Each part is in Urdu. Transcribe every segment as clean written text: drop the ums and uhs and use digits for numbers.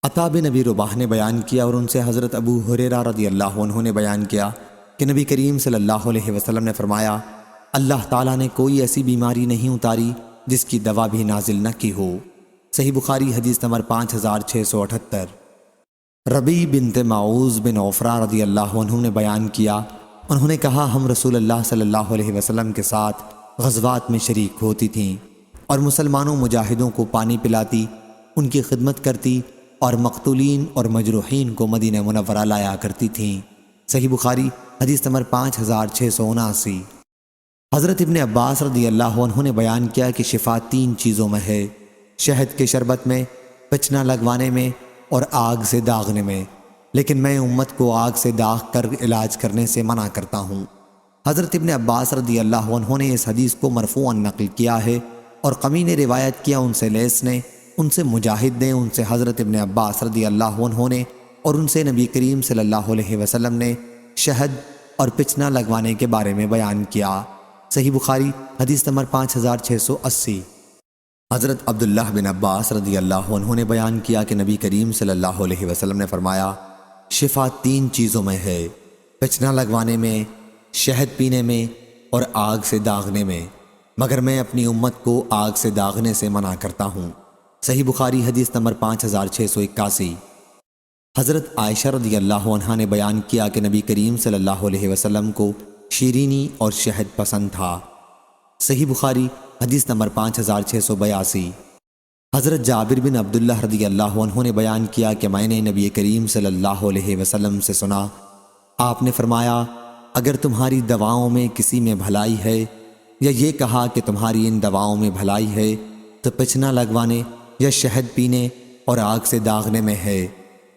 عطا بن ابی رباح نے بیان کیا اور ان سے حضرت ابو ہریرہ رضی اللہ عنہ نے بیان کیا کہ نبی کریم صلی اللہ علیہ وسلم نے فرمایا، اللہ تعالیٰ نے کوئی ایسی بیماری نہیں اتاری جس کی دوا بھی نازل نہ کی ہو۔ صحیح بخاری حدیث نمبر 5678۔ ربیع بنت معوذ بن عفرہ رضی اللہ عنہ نے بیان کیا، انہوں نے کہا ہم رسول اللہ صلی اللہ علیہ وسلم کے ساتھ غزوات میں شریک ہوتی تھیں اور مسلمانوں مجاہدوں کو پانی پلاتی، ان کی خدمت کرتی اور مقتولین اور مجروحین کو مدینہ منورہ لایا کرتی تھیں۔ صحیح بخاری حدیث نمبر 5679۔ حضرت ابن عباس رضی اللہ عنہ نے بیان کیا کہ شفا 3 چیزوں میں ہے، شہد کے شربت میں، پچنا لگوانے میں اور آگ سے داغنے میں، لیکن میں امت کو آگ سے داغ کر علاج کرنے سے منع کرتا ہوں۔ حضرت ابن عباس رضی اللہ عنہ نے اس حدیث کو مرفوعاً نقل کیا ہے اور قمی نے روایت کیا، ان سے لیث نے، ان سے مجاہد نے، ان سے حضرت ابن عباس رضی اللہ عنہ نے اور ان سے نبی کریم صلی اللہ علیہ وسلم نے شہد اور پچنا لگوانے کے بارے میں بیان کیا۔ صحیح بخاری حدیث نمبر 5680۔ حضرت عبداللہ بن عباس رضی اللہ عنہ نے بیان کیا کہ نبی کریم صلی اللہ علیہ وسلم نے فرمایا، شفا 3 چیزوں میں ہے، پچنا لگوانے میں، شہد پینے میں اور آگ سے داغنے میں، مگر میں اپنی امت کو آگ سے داغنے سے منع کرتا ہوں۔ صحیح بخاری حدیث نمبر 5681۔ حضرت عائشہ رضی اللہ عنہا نے بیان کیا کہ نبی کریم صلی اللہ علیہ وسلم کو شیرینی اور شہد پسند تھا۔ صحیح بخاری حدیث نمبر 5682۔ حضرت جابر بن عبداللہ رضی اللہ عنہ نے بیان کیا کہ میں نے نبی کریم صلی اللہ علیہ وسلم سے سنا، آپ نے فرمایا، اگر تمہاری دواؤں میں کسی میں بھلائی ہے، یا یہ کہا کہ تمہاری ان دواؤں میں بھلائی ہے، تو پچنا لگوانے یا شہد پینے اور آگ سے داغنے میں ہے،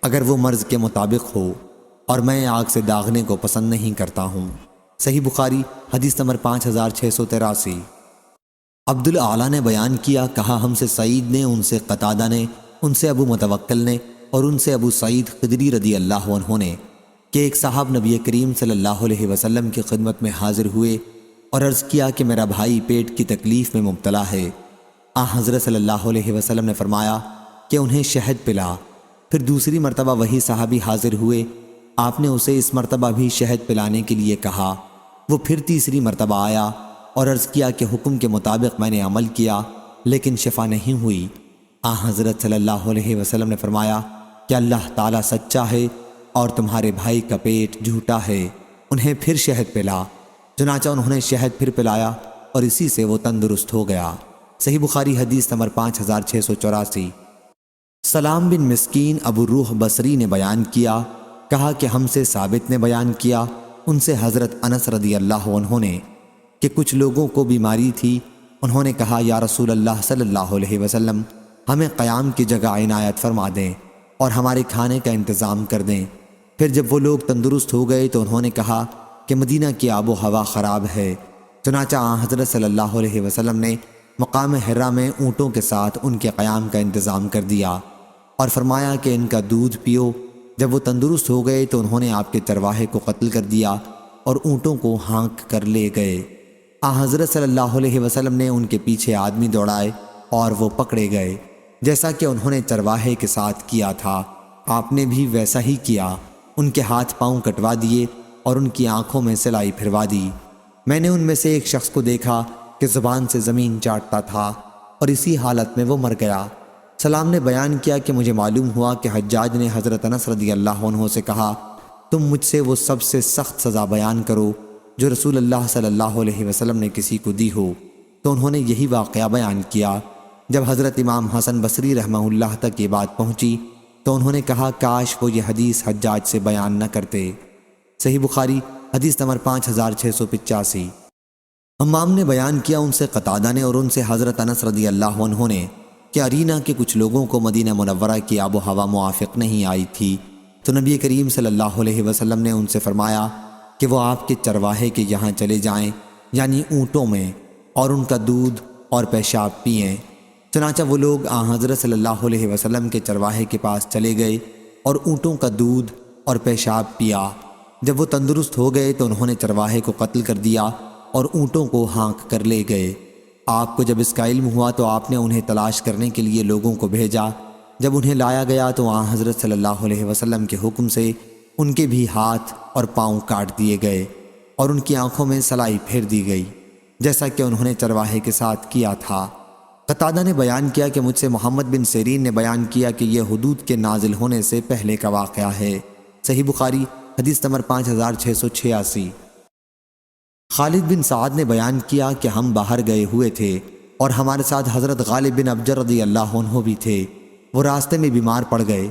اگر وہ مرض کے مطابق ہو، اور میں آگ سے داغنے کو پسند نہیں کرتا ہوں۔ صحیح بخاری حدیث نمبر 5683۔ عبدالعالی نے بیان کیا، کہا ہم سے سعید نے، ان سے قتادہ نے، ان سے ابو متوکل نے اور ان سے ابو سعید خدری رضی اللہ عنہ نے کہ ایک صاحب نبی کریم صلی اللہ علیہ وسلم کی خدمت میں حاضر ہوئے اور عرض کیا کہ میرا بھائی پیٹ کی تکلیف میں مبتلا ہے۔ حضرت صلی اللہ علیہ وسلم نے فرمایا کہ انہیں شہد پلا۔ پھر دوسری مرتبہ وہی صحابی حاضر ہوئے، آپ نے اسے اس مرتبہ بھی شہد پلانے کے لیے کہا۔ وہ پھر تیسری مرتبہ آیا اور عرض کیا کہ حکم کے مطابق میں نے عمل کیا لیکن شفا نہیں ہوئی۔ حضرت صلی اللہ علیہ وسلم نے فرمایا کہ اللہ تعالیٰ سچا ہے اور تمہارے بھائی کا پیٹ جھوٹا ہے، انہیں پھر شہد پلا۔ چنانچہ انہوں نے شہد پھر پلایا اور اسی سے وہ تندرست ہو گیا۔ صحیح بخاری حدیث نمبر 5684۔ سلام بن مسکین ابو روح بصری نے بیان کیا، کہا کہ ہم سے ثابت نے بیان کیا، ان سے حضرت انس رضی اللہ عنہ نے کہ کچھ لوگوں کو بیماری تھی، انہوں نے کہا یا رسول اللہ صلی اللہ علیہ وسلم، ہمیں قیام کی جگہ عنایت فرما دیں اور ہمارے کھانے کا انتظام کر دیں۔ پھر جب وہ لوگ تندرست ہو گئے تو انہوں نے کہا کہ مدینہ کی آب و ہوا خراب ہے۔ چنانچہ حضرت صلی اللہ علیہ وسلم نے مقام حرا میں اونٹوں کے ساتھ ان کے قیام کا انتظام کر دیا اور فرمایا کہ ان کا دودھ پیو۔ جب وہ تندرست ہو گئے تو انہوں نے آپ کے چرواہے کو قتل کر دیا اور اونٹوں کو ہانک کر لے گئے۔ حضرت صلی اللہ علیہ وسلم نے ان کے پیچھے آدمی دوڑائے اور وہ پکڑے گئے، جیسا کہ انہوں نے چرواہے کے ساتھ کیا تھا، آپ نے بھی ویسا ہی کیا، ان کے ہاتھ پاؤں کٹوا دیے اور ان کی آنکھوں میں سلائی پھروا دی۔ میں نے ان میں سے ایک شخص کو دیکھا کہ زبان سے زمین چاٹتا تھا اور اسی حالت میں وہ مر گیا۔ سلام نے بیان کیا کہ مجھے معلوم ہوا کہ حجاج نے حضرت انس رضی اللہ عنہ سے کہا، تم مجھ سے وہ سب سے سخت سزا بیان کرو جو رسول اللہ صلی اللہ علیہ وسلم نے کسی کو دی ہو۔ تو انہوں نے یہی واقعہ بیان کیا۔ جب حضرت امام حسن بصری رحمہ اللہ تک یہ بات پہنچی تو انہوں نے کہا کاش وہ یہ حدیث حجاج سے بیان نہ کرتے۔ صحیح بخاری حدیث نمبر 5685۔ حمام نے بیان کیا، ان سے قتادہ نے اور ان سے حضرت انس رضی اللہ عنہ نے کہ ارینا کے کچھ لوگوں کو مدینہ منورہ کی آب و ہوا موافق نہیں آئی تھی، تو نبی کریم صلی اللہ علیہ وسلم نے ان سے فرمایا کہ وہ آپ کے چرواہے کے یہاں چلے جائیں، یعنی اونٹوں میں، اور ان کا دودھ اور پیشاب پئیں۔ چنانچہ وہ لوگ حضرت صلی اللہ علیہ وسلم کے چرواہے کے پاس چلے گئے اور اونٹوں کا دودھ اور پیشاب پیا۔ جب وہ تندرست ہو گئے تو انہوں نے چرواہے کو قتل کر دیا اور اونٹوں کو ہانک کر لے گئے۔ آپ کو جب اس کا علم ہوا تو آپ نے انہیں تلاش کرنے کے لیے لوگوں کو بھیجا، جب انہیں لایا گیا تو آن حضرت صلی اللہ علیہ وسلم کے حکم سے ان کے بھی ہاتھ اور پاؤں کاٹ دیے گئے اور ان کی آنکھوں میں سلائی پھیر دی گئی، جیسا کہ انہوں نے چرواہے کے ساتھ کیا تھا۔ قتادہ نے بیان کیا کہ مجھ سے محمد بن سیرین نے بیان کیا کہ یہ حدود کے نازل ہونے سے پہلے کا واقعہ ہے۔ صحیح بخاری حدیث نمبر 5686۔ خالد بن سعد نے بیان کیا کہ ہم باہر گئے ہوئے تھے اور ہمارے ساتھ حضرت غالب بن ابجر رضی اللہ عنہ بھی تھے۔ وہ راستے میں بیمار پڑ گئے،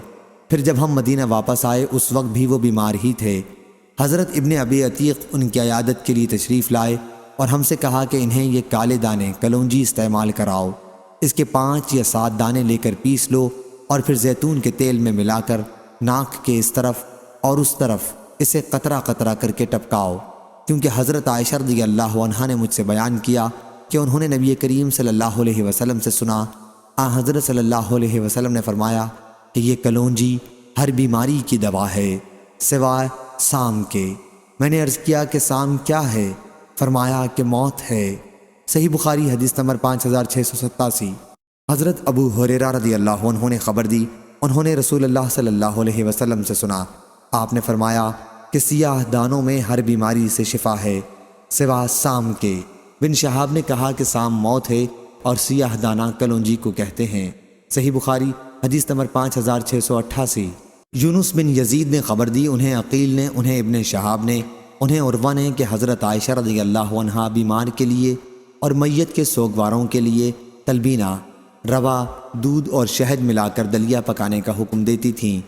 پھر جب ہم مدینہ واپس آئے اس وقت بھی وہ بیمار ہی تھے۔ حضرت ابن ابی عتیق ان کی عیادت کے لیے تشریف لائے اور ہم سے کہا کہ انہیں یہ کالے دانے کلونجی استعمال کراؤ، اس کے 5 یا 7 دانے لے کر پیس لو اور پھر زیتون کے تیل میں ملا کر ناک کے اس طرف اور اس طرف اسے قطرہ قطرہ کر کے ٹپکاؤ، کیونکہ حضرت عائشہ رضی اللہ عنہا نے مجھ سے بیان کیا کہ انہوں نے نبی کریم صلی اللہ علیہ وسلم سے سنا، حضرت صلی اللہ علیہ وسلم نے فرمایا کہ یہ کلونجی ہر بیماری کی دوا ہے سوائے سام کے۔ میں نے عرض کیا کہ سام کیا ہے؟ فرمایا کہ موت ہے۔ صحیح بخاری حدیث نمبر 5687۔ حضرت ابو ہریرہ رضی اللہ عنہ نے خبر دی، انہوں نے رسول اللہ صلی اللہ علیہ وسلم سے سنا، آپ نے فرمایا کہ سیاہ دانوں میں ہر بیماری سے شفا ہے سوا سام کے۔ بن شہاب نے کہا کہ سام موت ہے اور سیاہ دانہ کلونجی کو کہتے ہیں۔ صحیح بخاری حدیث نمبر 5688۔ یونس بن یزید نے خبر دی، انہیں عقیل نے، انہیں ابن شہاب نے، انہیں عروہ نے کہ حضرت عائشہ رضی اللہ عنہا بیمار کے لیے اور میت کے سوگواروں کے لیے تلبینہ، روا، دودھ اور شہد ملا کر دلیا پکانے کا حکم دیتی تھیں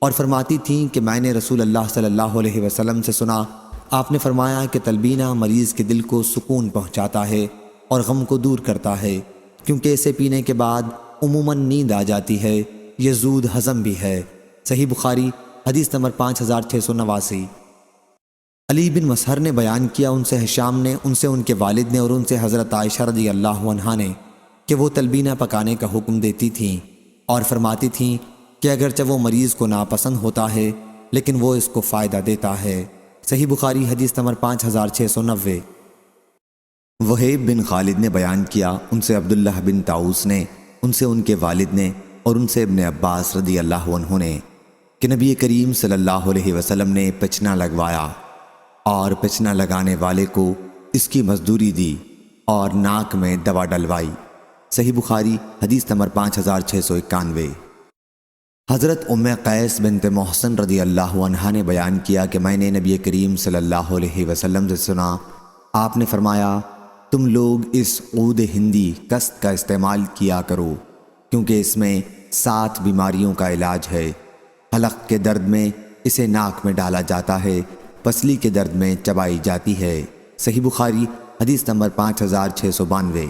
اور فرماتی تھیں کہ میں نے رسول اللہ صلی اللہ علیہ وسلم سے سنا، آپ نے فرمایا کہ تلبینہ مریض کے دل کو سکون پہنچاتا ہے اور غم کو دور کرتا ہے، کیونکہ اسے پینے کے بعد عموماً نیند آ جاتی ہے، یہ زود ہضم بھی ہے۔ صحیح بخاری حدیث نمبر 5689۔ علی بن مسہر نے بیان کیا، ان سے ہشام نے، ان سے ان کے والد نے اور ان سے حضرت عائشہ رضی اللہ عنہا نے کہ وہ تلبینہ پکانے کا حکم دیتی تھیں اور فرماتی تھیں کہ اگرچہ وہ مریض کو ناپسند ہوتا ہے لیکن وہ اس کو فائدہ دیتا ہے۔ صحیح بخاری حدیث نمبر 5690۔ وہیب بن خالد نے بیان کیا، ان سے عبداللہ بن طاؤس نے، ان سے ان کے والد نے اور ان سے ابن عباس رضی اللہ عنہ نے کہ نبی کریم صلی اللہ علیہ وسلم نے پچنا لگوایا اور پچنا لگانے والے کو اس کی مزدوری دی اور ناک میں دوا ڈلوائی۔ صحیح بخاری حدیث نمبر 5691۔ حضرت ام قیس بنت محسن رضی اللہ عنہا نے بیان کیا کہ میں نے نبی کریم صلی اللہ علیہ وسلم سے سنا، آپ نے فرمایا تم لوگ اس عود ہندی کست کا استعمال کیا کرو، کیونکہ اس میں 7 بیماریوں کا علاج ہے۔ حلق کے درد میں اسے ناک میں ڈالا جاتا ہے، پسلی کے درد میں چبائی جاتی ہے۔ صحیح بخاری حدیث نمبر 5692۔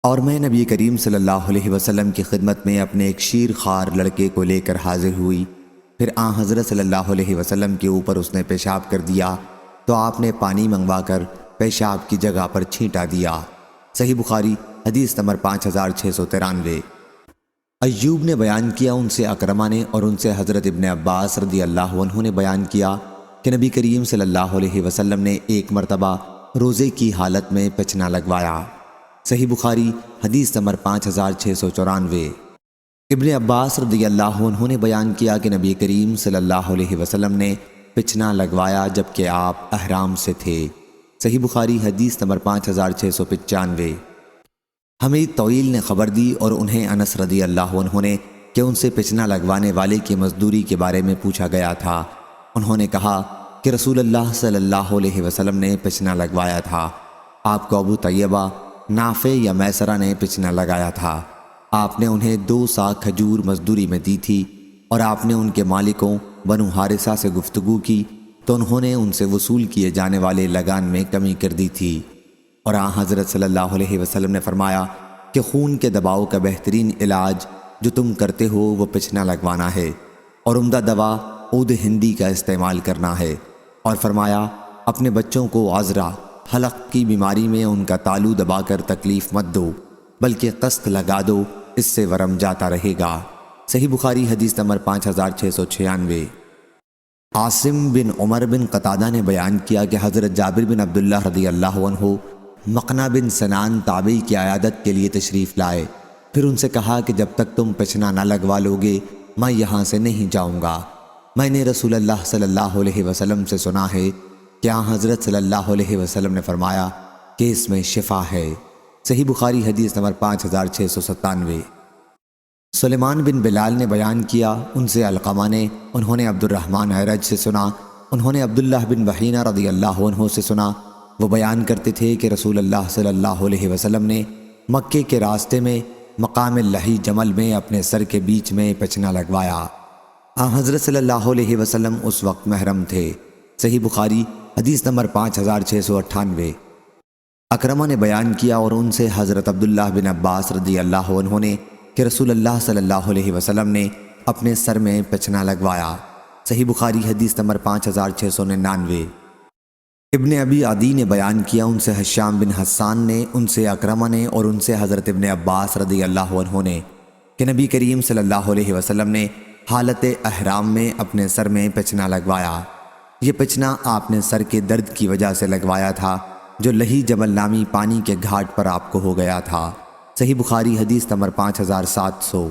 اور میں نبی کریم صلی اللہ علیہ وسلم کی خدمت میں اپنے ایک شیر خوار لڑکے کو لے کر حاضر ہوئی، پھر آن حضرت صلی اللہ علیہ وسلم کے اوپر اس نے پیشاب کر دیا تو آپ نے پانی منگوا کر پیشاب کی جگہ پر چھینٹا دیا۔ صحیح بخاری حدیث نمبر 5693۔ ایوب نے بیان کیا، ان سے اکرمہ نے اور ان سے حضرت ابن عباس رضی اللہ عنہ نے بیان کیا کہ نبی کریم صلی اللہ علیہ وسلم نے ایک مرتبہ روزے کی حالت میں پچنا لگوایا۔ صحیح بخاری حدیث نمبر 5694۔ ابن عباس رضی اللہ عنہ نے بیان کیا کہ نبی کریم صلی اللہ علیہ وسلم نے پچنا لگوایا جبکہ آپ احرام سے تھے۔ صحیح بخاری حدیث نمبر 5695۔ حمید طویل نے خبر دی اور انہیں انس رضی اللہ عنہ نے کہ ان سے پچنا لگوانے والے کی مزدوری کے بارے میں پوچھا گیا تھا۔ انہوں نے کہا کہ رسول اللہ صلی اللہ علیہ وسلم نے پچنا لگوایا تھا، آپ کو ابو طیبہ، نافع یا میسرہ نے پچنا لگایا تھا، آپ نے انہیں 2 سا کھجور مزدوری میں دی تھی اور آپ نے ان کے مالکوں بنو حارثہ سے گفتگو کی تو انہوں نے ان سے وصول کیے جانے والے لگان میں کمی کر دی تھی، اور آن حضرت صلی اللہ علیہ وسلم نے فرمایا کہ خون کے دباؤ کا بہترین علاج جو تم کرتے ہو وہ پچنا لگوانا ہے اور عمدہ دوا عود ہندی کا استعمال کرنا ہے، اور فرمایا اپنے بچوں کو عذرہ حلق کی بیماری میں ان کا تالو دبا کر تکلیف مت دو بلکہ قسط لگا دو، اس سے ورم جاتا رہے گا۔ صحیح بخاری حدیث نمبر 5696۔ عاصم بن عمر بن قتادہ نے بیان کیا کہ حضرت جابر بن عبداللہ رضی اللہ عنہ مقنع بن سنان تابعی کی عیادت کے لیے تشریف لائے پھر ان سے کہا کہ جب تک تم پچھنا نہ لگوا لوگے میں یہاں سے نہیں جاؤں گا۔ میں نے رسول اللہ صلی اللہ علیہ وسلم سے سنا ہے کہ حضرت صلی اللہ علیہ وسلم نے فرمایا کہ اس میں شفا ہے۔ صحیح بخاری حدیث نمبر 5697۔ سلیمان بن بلال نے بیان کیا، ان سے علقمہ نے، انہوں نے عبد الرحمن اعرج سے سنا، انہوں نے عبداللہ بن بحینہ رضی اللہ عنہ سے سنا، وہ بیان کرتے تھے کہ رسول اللہ صلی اللہ علیہ وسلم نے مکے کے راستے میں مقام لہی جمل میں اپنے سر کے بیچ میں پچنا لگوایا۔ حضرت صلی اللہ علیہ وسلم اس وقت محرم تھے۔ صحیح بخاری حدیث نمبر 5698۔ اکرمہ نے بیان کیا اور ان سے حضرت عبداللہ بن عباس رضی اللہ عنہ نے کہ رسول اللہ صلی اللہ علیہ وسلم نے اپنے سر میں پچنا لگوایا۔ صحیح بخاری حدیث نمبر 5699۔ ابن ابی عدی نے بیان کیا، ان سے حشام بن حسان نے، ان سے اکرمہ نے اور ان سے حضرت ابن عباس رضی اللہ عنہ نے کہ نبی کریم صلی اللہ علیہ وسلم نے حالت احرام میں اپنے سر میں پچنا لگوایا۔ یہ پچنا آپ نے سر کے درد کی وجہ سے لگوایا تھا جو لہی جمل نامی پانی کے گھاٹ پر آپ کو ہو گیا تھا۔ صحیح بخاری حدیث نمبر 5700۔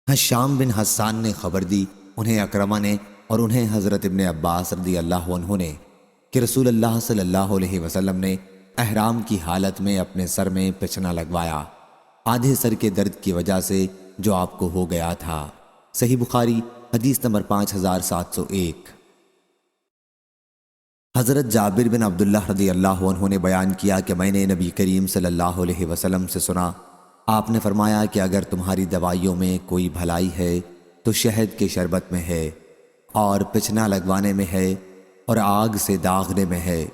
حشام بن حسان نے خبر دی، انہیں اکرمہ نے اور انہیں حضرت ابن عباس رضی اللہ عنہ نے کہ رسول اللہ صلی اللہ علیہ وسلم نے احرام کی حالت میں اپنے سر میں پچنا لگوایا، آدھے سر کے درد کی وجہ سے جو آپ کو ہو گیا تھا۔ صحیح بخاری حدیث نمبر 5701۔ حضرت جابر بن عبداللہ رضی اللہ عنہ نے بیان کیا کہ میں نے نبی کریم صلی اللہ علیہ وسلم سے سنا، آپ نے فرمایا کہ اگر تمہاری دوائیوں میں کوئی بھلائی ہے تو شہد کے شربت میں ہے، اور پچنا لگوانے میں ہے، اور آگ سے داغنے میں ہے،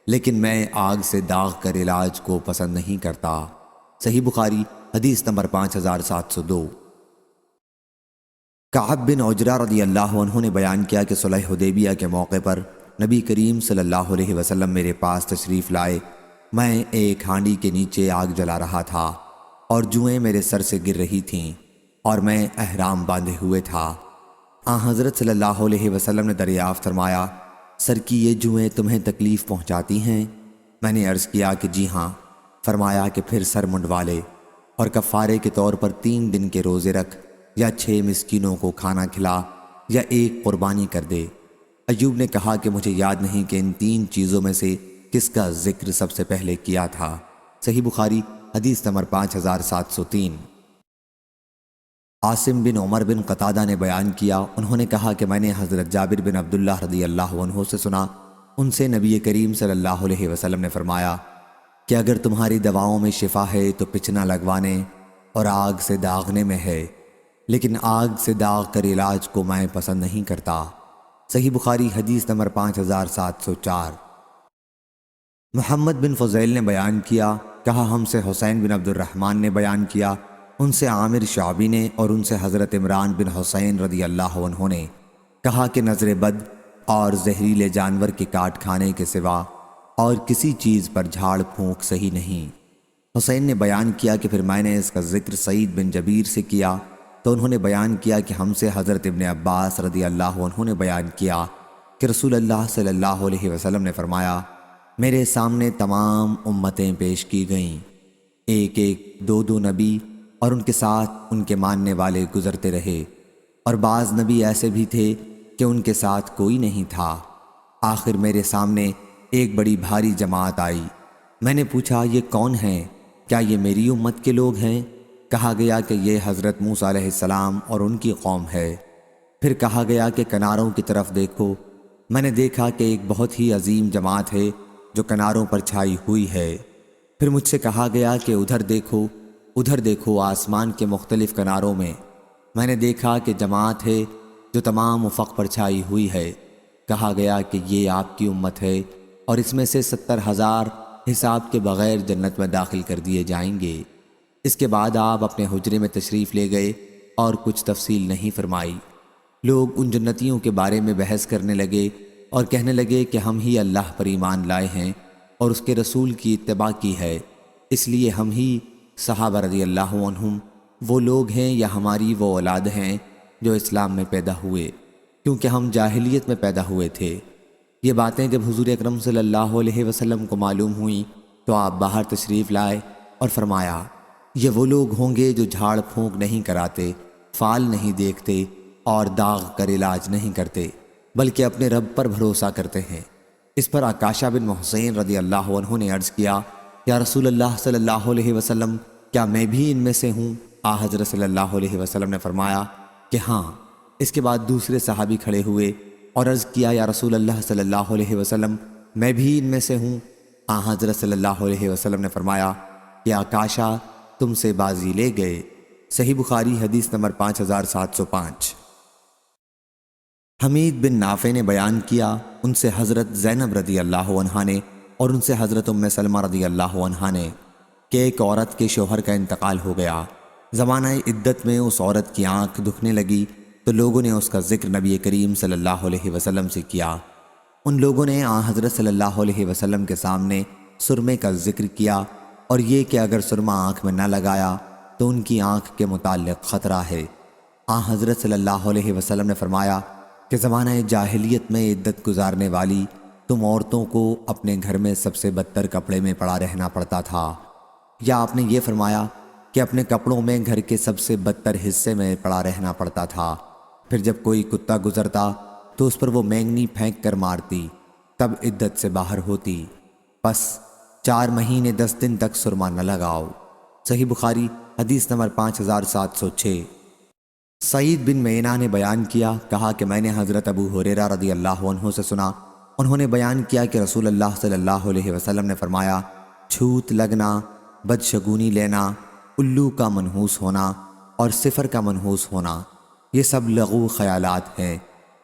لیکن میں آگ سے داغ کر علاج کو پسند نہیں کرتا۔ صحیح بخاری حدیث نمبر 5702۔ کعب بن عجرہ رضی اللہ عنہ نے بیان کیا کہ صلح حدیبیہ کے موقع پر نبی کریم صلی اللہ علیہ وسلم میرے پاس تشریف لائے، میں ایک ہانڈی کے نیچے آگ جلا رہا تھا اور جوئیں میرے سر سے گر رہی تھیں اور میں احرام باندھے ہوئے تھا۔ حضرت صلی اللہ علیہ وسلم نے دریافت فرمایا، سر کی یہ جوئیں تمہیں تکلیف پہنچاتی ہیں؟ میں نے عرض کیا کہ جی ہاں۔ فرمایا کہ پھر سر منڈوا لے اور کفارے کے طور پر 3 دن کے روزے رکھ، یا 6 مسکینوں کو کھانا کھلا، یا ایک قربانی کر دے۔ ایوب نے کہا کہ مجھے یاد نہیں کہ ان 3 چیزوں میں سے کس کا ذکر سب سے پہلے کیا تھا۔ صحیح بخاری حدیث نمبر 5703۔ عاصم بن عمر بن قتادہ نے بیان کیا، انہوں نے کہا کہ میں نے حضرت جابر بن عبداللہ رضی اللہ عنہ سے سنا، ان سے نبی کریم صلی اللہ علیہ وسلم نے فرمایا کہ اگر تمہاری دواؤں میں شفا ہے تو پچنا لگوانے اور آگ سے داغنے میں ہے، لیکن آگ سے داغ کر علاج کو میں پسند نہیں کرتا۔ صحیح بخاری حدیث نمبر 5704۔ محمد بن فضیل نے بیان کیا، کہا ہم سے حسین بن عبد الرحمن نے بیان کیا، ان سے عامر شعبی نے اور ان سے حضرت عمران بن حسین رضی اللہ عنہ نے کہا کہ نظر بد اور زہریلے جانور کے کاٹ کھانے کے سوا اور کسی چیز پر جھاڑ پھونک صحیح نہیں۔ حسین نے بیان کیا کہ پھر میں نے اس کا ذکر سعید بن جبیر سے کیا تو انہوں نے بیان کیا کہ ہم سے حضرت ابن عباس رضی اللہ عنہ نے بیان کیا کہ رسول اللہ صلی اللہ علیہ وسلم نے فرمایا، میرے سامنے تمام امتیں پیش کی گئیں، ایک ایک 2 نبی اور ان کے ساتھ ان کے ماننے والے گزرتے رہے، اور بعض نبی ایسے بھی تھے کہ ان کے ساتھ کوئی نہیں تھا۔ آخر میرے سامنے ایک بڑی بھاری جماعت آئی، میں نے پوچھا یہ کون ہیں؟ کیا یہ میری امت کے لوگ ہیں؟ کہا گیا کہ یہ حضرت موسیٰ علیہ السلام اور ان کی قوم ہے۔ پھر کہا گیا کہ کناروں کی طرف دیکھو، میں نے دیکھا کہ ایک بہت ہی عظیم جماعت ہے جو کناروں پر چھائی ہوئی ہے۔ پھر مجھ سے کہا گیا کہ ادھر دیکھو آسمان کے مختلف کناروں میں نے دیکھا کہ جماعت ہے جو تمام افق پر چھائی ہوئی ہے۔ کہا گیا کہ یہ آپ کی امت ہے اور اس میں سے 70,000 حساب کے بغیر جنت میں داخل کر دیے جائیں گے۔ اس کے بعد آپ اپنے حجرے میں تشریف لے گئے اور کچھ تفصیل نہیں فرمائی۔ لوگ ان جنتیوں کے بارے میں بحث کرنے لگے اور کہنے لگے کہ ہم ہی اللہ پر ایمان لائے ہیں اور اس کے رسول کی اتباع کی ہے، اس لیے ہم ہی صحابہ رضی اللہ عنہم وہ لوگ ہیں یا ہماری وہ اولاد ہیں جو اسلام میں پیدا ہوئے، کیونکہ ہم جاہلیت میں پیدا ہوئے تھے۔ یہ باتیں جب حضور اکرم صلی اللہ علیہ وسلم کو معلوم ہوئیں تو آپ باہر تشریف لائے اور فرمایا، یہ وہ لوگ ہوں گے جو جھاڑ پھونک نہیں کراتے، فال نہیں دیکھتے اور داغ کر علاج نہیں کرتے، بلکہ اپنے رب پر بھروسہ کرتے ہیں۔ اس پر عکاشہ بن محسن رضی اللہ عنہ نے عرض کیا، یا رسول اللہ صلی اللہ علیہ وسلم، کیا میں بھی ان میں سے ہوں؟ حضرت صلی اللہ علیہ وسلم نے فرمایا کہ ہاں۔ اس کے بعد دوسرے صحابی کھڑے ہوئے اور عرض کیا، یا رسول اللہ صلی اللہ علیہ وسلم، میں بھی ان میں سے ہوں؟ حضرت صلی اللہ علیہ وسلم نے فرمایا کہ عکاشہ تم سے بازی لے گئے۔ صحیح بخاری حدیث نمبر 5705۔ حمید بن نافع نے بیان کیا، ان سے حضرت زینب رضی اللہ عنہا نے اور ان سے حضرت ام سلمہ رضی اللہ عنہا نے کہ ایک عورت کے شوہر کا انتقال ہو گیا۔ زمانہ عدت میں اس عورت کی آنکھ دکھنے لگی تو لوگوں نے اس کا ذکر نبی کریم صلی اللہ علیہ وسلم سے کیا۔ ان لوگوں نے حضرت صلی اللہ علیہ وسلم کے سامنے سرمے کا ذکر کیا اور یہ کہ اگر سرما آنکھ میں نہ لگایا تو ان کی آنکھ کے متعلق خطرہ ہے۔ حضرت صلی اللہ علیہ وسلم نے فرمایا کہ زمانہ جاہلیت میں عدت گزارنے والی تم عورتوں کو اپنے گھر میں سب سے بدتر کپڑے میں پڑا رہنا پڑتا تھا، یا آپ نے یہ فرمایا کہ اپنے کپڑوں میں گھر کے سب سے بدتر حصے میں پڑا رہنا پڑتا تھا۔ پھر جب کوئی کتا گزرتا تو اس پر وہ مینگنی پھینک کر مارتی، تب عدت سے باہر ہوتی۔ بس 4 مہینے 10 دن تک سرما نہ لگاؤ۔ صحیح بخاری حدیث نمبر 5706۔ سعید بن مینا نے بیان کیا، کہا کہ میں نے حضرت ابو ہریرہ رضی اللہ عنہ سے سنا، انہوں نے بیان کیا کہ رسول اللہ صلی اللہ علیہ وسلم نے فرمایا، چھوت لگنا، بدشگونی لینا، الو کا منحوس ہونا اور صفر کا منحوس ہونا، یہ سب لغو خیالات ہیں،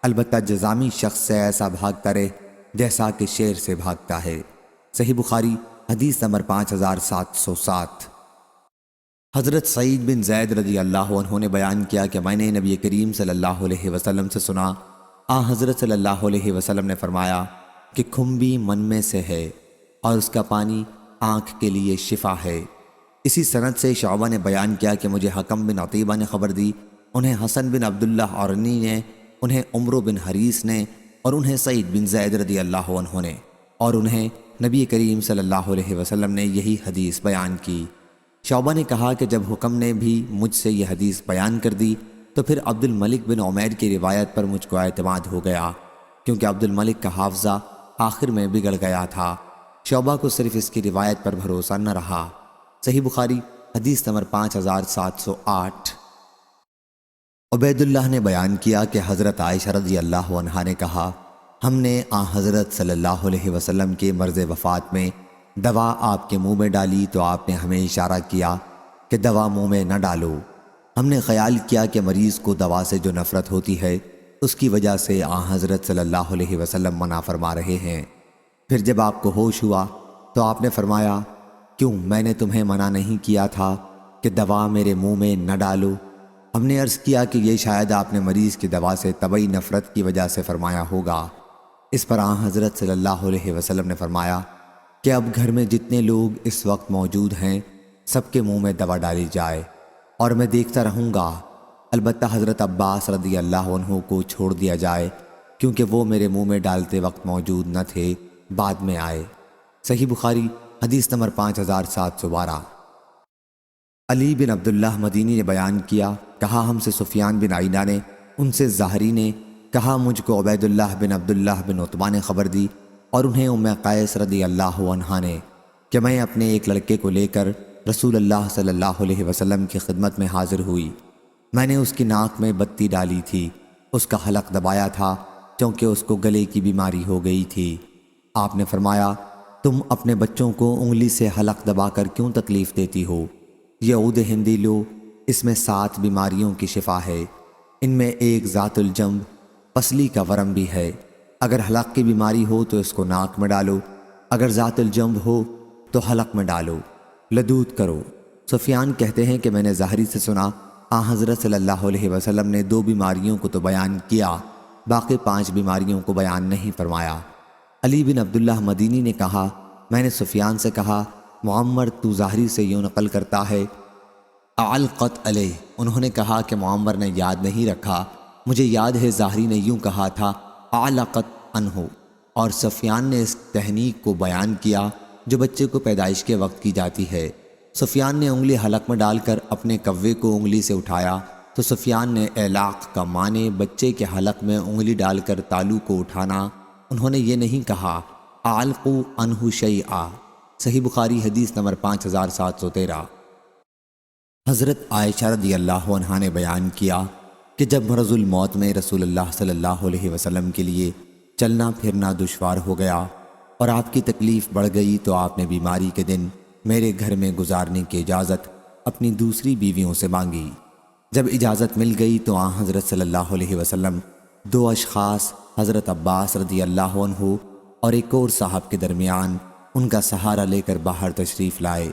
البتہ جزامی شخص سے ایسا بھاگتا رہے جیسا کہ شیر سے بھاگتا ہے۔ صحیح بخاری حدیث نمبر 5707۔ حضرت سعید بن زید رضی اللہ عنہ نے بیان کیا کہ میں نے نبی کریم صلی اللہ علیہ وسلم سے سنا، حضرت صلی اللہ علیہ وسلم نے فرمایا کہ کھمبی من میں سے ہے اور اس کا پانی آنکھ کے لیے شفا ہے۔ اسی سند سے شعبہ نے بیان کیا کہ مجھے حکم بن عطیبہ نے خبر دی، انہیں حسن بن عبداللہ عرنی نے، انہیں عمرو بن حریث نے اور انہیں سعید بن زید رضی اللہ عنہ نے، اور انہیں نبی کریم صلی اللہ علیہ وسلم نے یہی حدیث بیان کی۔ شعبہ نے کہا کہ جب حکم نے بھی مجھ سے یہ حدیث بیان کر دی تو پھر عبد الملک بن عمیر کی روایت پر مجھ کو اعتماد ہو گیا، کیونکہ عبد الملک کا حافظہ آخر میں بگڑ گیا تھا۔ شعبہ کو صرف اس کی روایت پر بھروسہ نہ رہا۔ صحیح بخاری حدیث نمبر 5708۔ عبید اللہ نے بیان کیا کہ حضرت عائشہ رضی اللہ عنہا نے کہا، ہم نے حضرت صلی اللہ علیہ وسلم کے مرض وفات میں دوا آپ کے منہ میں ڈالی تو آپ نے ہمیں اشارہ کیا کہ دوا منہ میں نہ ڈالو۔ ہم نے خیال کیا کہ مریض کو دوا سے جو نفرت ہوتی ہے اس کی وجہ سے حضرت صلی اللہ علیہ وسلم منع فرما رہے ہیں۔ پھر جب آپ کو ہوش ہوا تو آپ نے فرمایا، کیوں میں نے تمہیں منع نہیں کیا تھا کہ دوا میرے منہ میں نہ ڈالو؟ ہم نے عرض کیا کہ یہ شاید آپ نے مریض کی دوا سے طبعی نفرت کی وجہ سے فرمایا ہوگا۔ اس پر حضرت صلی اللہ علیہ وسلم نے فرمایا کہ اب گھر میں جتنے لوگ اس وقت موجود ہیں سب کے منہ میں دوا ڈالی جائے اور میں دیکھتا رہوں گا، البتہ حضرت عباس رضی اللہ عنہ کو چھوڑ دیا جائے کیونکہ وہ میرے منہ میں ڈالتے وقت موجود نہ تھے، بعد میں آئے۔ صحیح بخاری حدیث نمبر 5712۔ علی بن عبداللہ مدینی نے بیان کیا، کہا ہم سے سفیان بن عینہ نے، ان سے زہری نے، کہا مجھ کو عبید اللہ بن عبداللہ بن عتبہ نے خبر دی اور انہیں ام قیس رضی اللہ عنہا نے کہ میں اپنے ایک لڑکے کو لے کر رسول اللہ صلی اللہ علیہ وسلم کی خدمت میں حاضر ہوئی۔ میں نے اس کی ناک میں بتی ڈالی تھی، اس کا حلق دبایا تھا کیونکہ اس کو گلے کی بیماری ہو گئی تھی۔ آپ نے فرمایا، تم اپنے بچوں کو انگلی سے حلق دبا کر کیوں تکلیف دیتی ہو؟ یہ عود ہندی لو، اس میں 7 بیماریوں کی شفا ہے، ان میں ایک ذات الجنب پسلی کا ورم بھی ہے۔ اگر حلق کی بیماری ہو تو اس کو ناک میں ڈالو، اگر ذات الجنب ہو تو حلق میں ڈالو، لدود کرو۔ سفیان کہتے ہیں کہ میں نے زہری سے سنا، حضرت صلی اللہ علیہ وسلم نے 2 بیماریوں کو تو بیان کیا، باقی 5 بیماریوں کو بیان نہیں فرمایا۔ علی بن عبداللہ مدینی نے کہا، میں نے سفیان سے کہا، معمر تو زہری سے یوں نقل کرتا ہے، علقت علیہ۔ انہوں نے کہا کہ معمر نے یاد نہیں رکھا، مجھے یاد ہے زہری نے یوں کہا تھا، علقت عنہ، اور سفیان نے اس تحنیک کو بیان کیا جو بچے کو پیدائش کے وقت کی جاتی ہے۔ سفیان نے انگلی حلق میں ڈال کر اپنے کوے کو انگلی سے اٹھایا تو سفیان نے اعلاق کا معنی بچے کے حلق میں انگلی ڈال کر تالو کو اٹھانا، انہوں نے یہ نہیں کہا اعلقوا عنہ شیئا۔ صحیح بخاری حدیث نمبر 5713۔ حضرت عائشہ رضی اللہ عنہا نے بیان کیا کہ جب مرض الموت میں رسول اللہ صلی اللہ علیہ وسلم کے لیے چلنا پھرنا دشوار ہو گیا اور آپ کی تکلیف بڑھ گئی تو آپ نے بیماری کے دن میرے گھر میں گزارنے کی اجازت اپنی دوسری بیویوں سے مانگی۔ جب اجازت مل گئی تو آن حضرت صلی اللہ علیہ وسلم 2 اشخاص حضرت عباس رضی اللہ عنہ اور ایک اور صاحب کے درمیان ان کا سہارا لے کر باہر تشریف لائے۔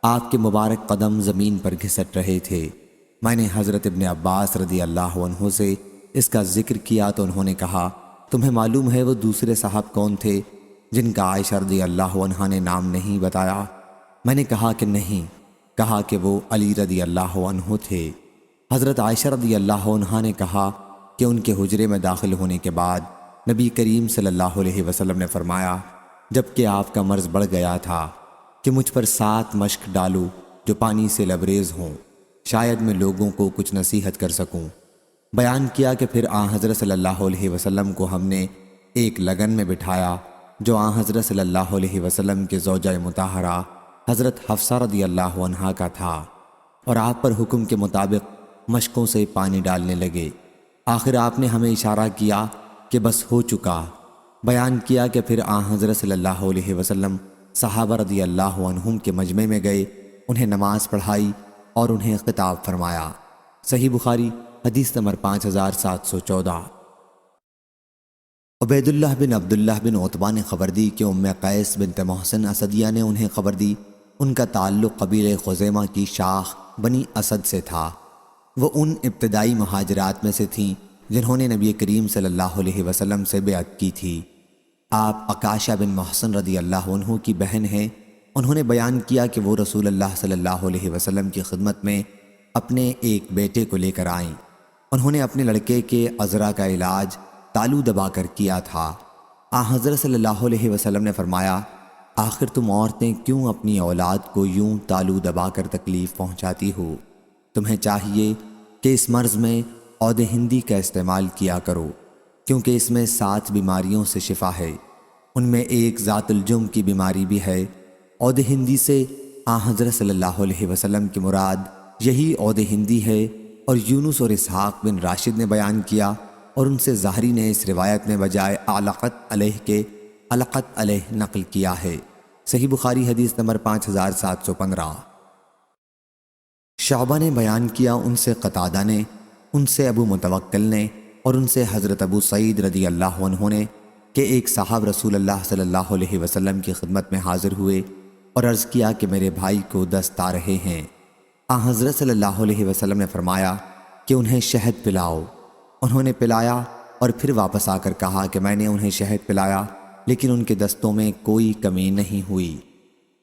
آپ کے مبارک قدم زمین پر گھسٹ رہے تھے۔ میں نے حضرت ابن عباس رضی اللہ عنہ سے اس کا ذکر کیا تو انہوں نے کہا تمہیں معلوم ہے وہ دوسرے صاحب کون تھے جن کا عائشہ رضی اللہ عنہا نے نام نہیں بتایا؟ میں نے کہا کہ نہیں۔ کہا کہ وہ علی رضی اللہ عنہ تھے۔ حضرت عائشہ رضی اللہ عنہا نے کہا کہ ان کے حجرے میں داخل ہونے کے بعد نبی کریم صلی اللہ علیہ وسلم نے فرمایا جب کہ آپ کا مرض بڑھ گیا تھا کہ مجھ پر 7 مشک ڈالو جو پانی سے لبریز ہوں، شاید میں لوگوں کو کچھ نصیحت کر سکوں۔ بیان کیا کہ پھر آن حضرت صلی اللہ علیہ وسلم کو ہم نے ایک لگن میں بٹھایا جو آن حضرت صلی اللہ علیہ وسلم کے زوجہ مطہرہ حضرت حفصہ رضی اللہ عنہا کا تھا، اور آپ پر حکم کے مطابق مشکوں سے پانی ڈالنے لگے۔ آخر آپ نے ہمیں اشارہ کیا کہ بس ہو چکا۔ بیان کیا کہ پھر آن حضرت صلی اللہ علیہ وسلم صحابہ رضی اللہ عنہم کے مجمع میں گئے، انہیں نماز پڑھائی اور انہیں خطاب فرمایا۔ صحیح بخاری حدیث نمبر 5714۔ عبید اللہ بن عبداللہ بن عتبہ نے خبر دی کہ ام قیس بنت محسن اسدیہ نے انہیں خبر دی۔ ان کا تعلق قبیلہ خزیمہ کی شاخ بنی اسد سے تھا۔ وہ ان ابتدائی مہاجرات میں سے تھیں جنہوں نے نبی کریم صلی اللہ علیہ وسلم سے بیعت کی تھی۔ آپ عکاشہ بن محسن رضی اللہ عنہ کی بہن ہیں۔ انہوں نے بیان کیا کہ وہ رسول اللہ صلی اللہ علیہ وسلم کی خدمت میں اپنے ایک بیٹے کو لے کر آئیں۔ انہوں نے اپنے لڑکے کے عذرا کا علاج تالو دبا کر کیا تھا۔ حضرت صلی اللہ علیہ وسلم نے فرمایا آخر تم عورتیں کیوں اپنی اولاد کو یوں تالو دبا کر تکلیف پہنچاتی ہو؟ تمہیں چاہیے کہ اس مرض میں عود ہندی کا استعمال کیا کرو، کیونکہ اس میں 7 بیماریوں سے شفا ہے۔ ان میں ایک ذات الجم کی بیماری بھی ہے۔ عود ہندی سے حضرت صلی اللہ علیہ وسلم کی مراد یہی عود ہندی ہے، اور یونس اور اسحاق بن راشد نے بیان کیا، اور ان سے ظاہری نے اس روایت میں بجائے علقت علیہ کے علقت علیہ نقل کیا ہے۔ صحیح بخاری حدیث نمبر 5715۔ شعبہ نے بیان کیا ان سے قتادہ نے، ان سے ابو متوکل نے، اور ان سے حضرت ابو سعید رضی اللہ عنہ نے کہ ایک صاحب رسول اللہ صلی اللہ علیہ وسلم کی خدمت میں حاضر ہوئے اور عرض کیا کہ میرے بھائی کو دست آ رہے ہیں۔ حضرت صلی اللہ علیہ وسلم نے فرمایا کہ انہیں شہد پلاؤ۔ انہوں نے پلایا اور پھر واپس آ کر کہا کہ میں نے انہیں شہد پلایا لیکن ان کے دستوں میں کوئی کمی نہیں ہوئی۔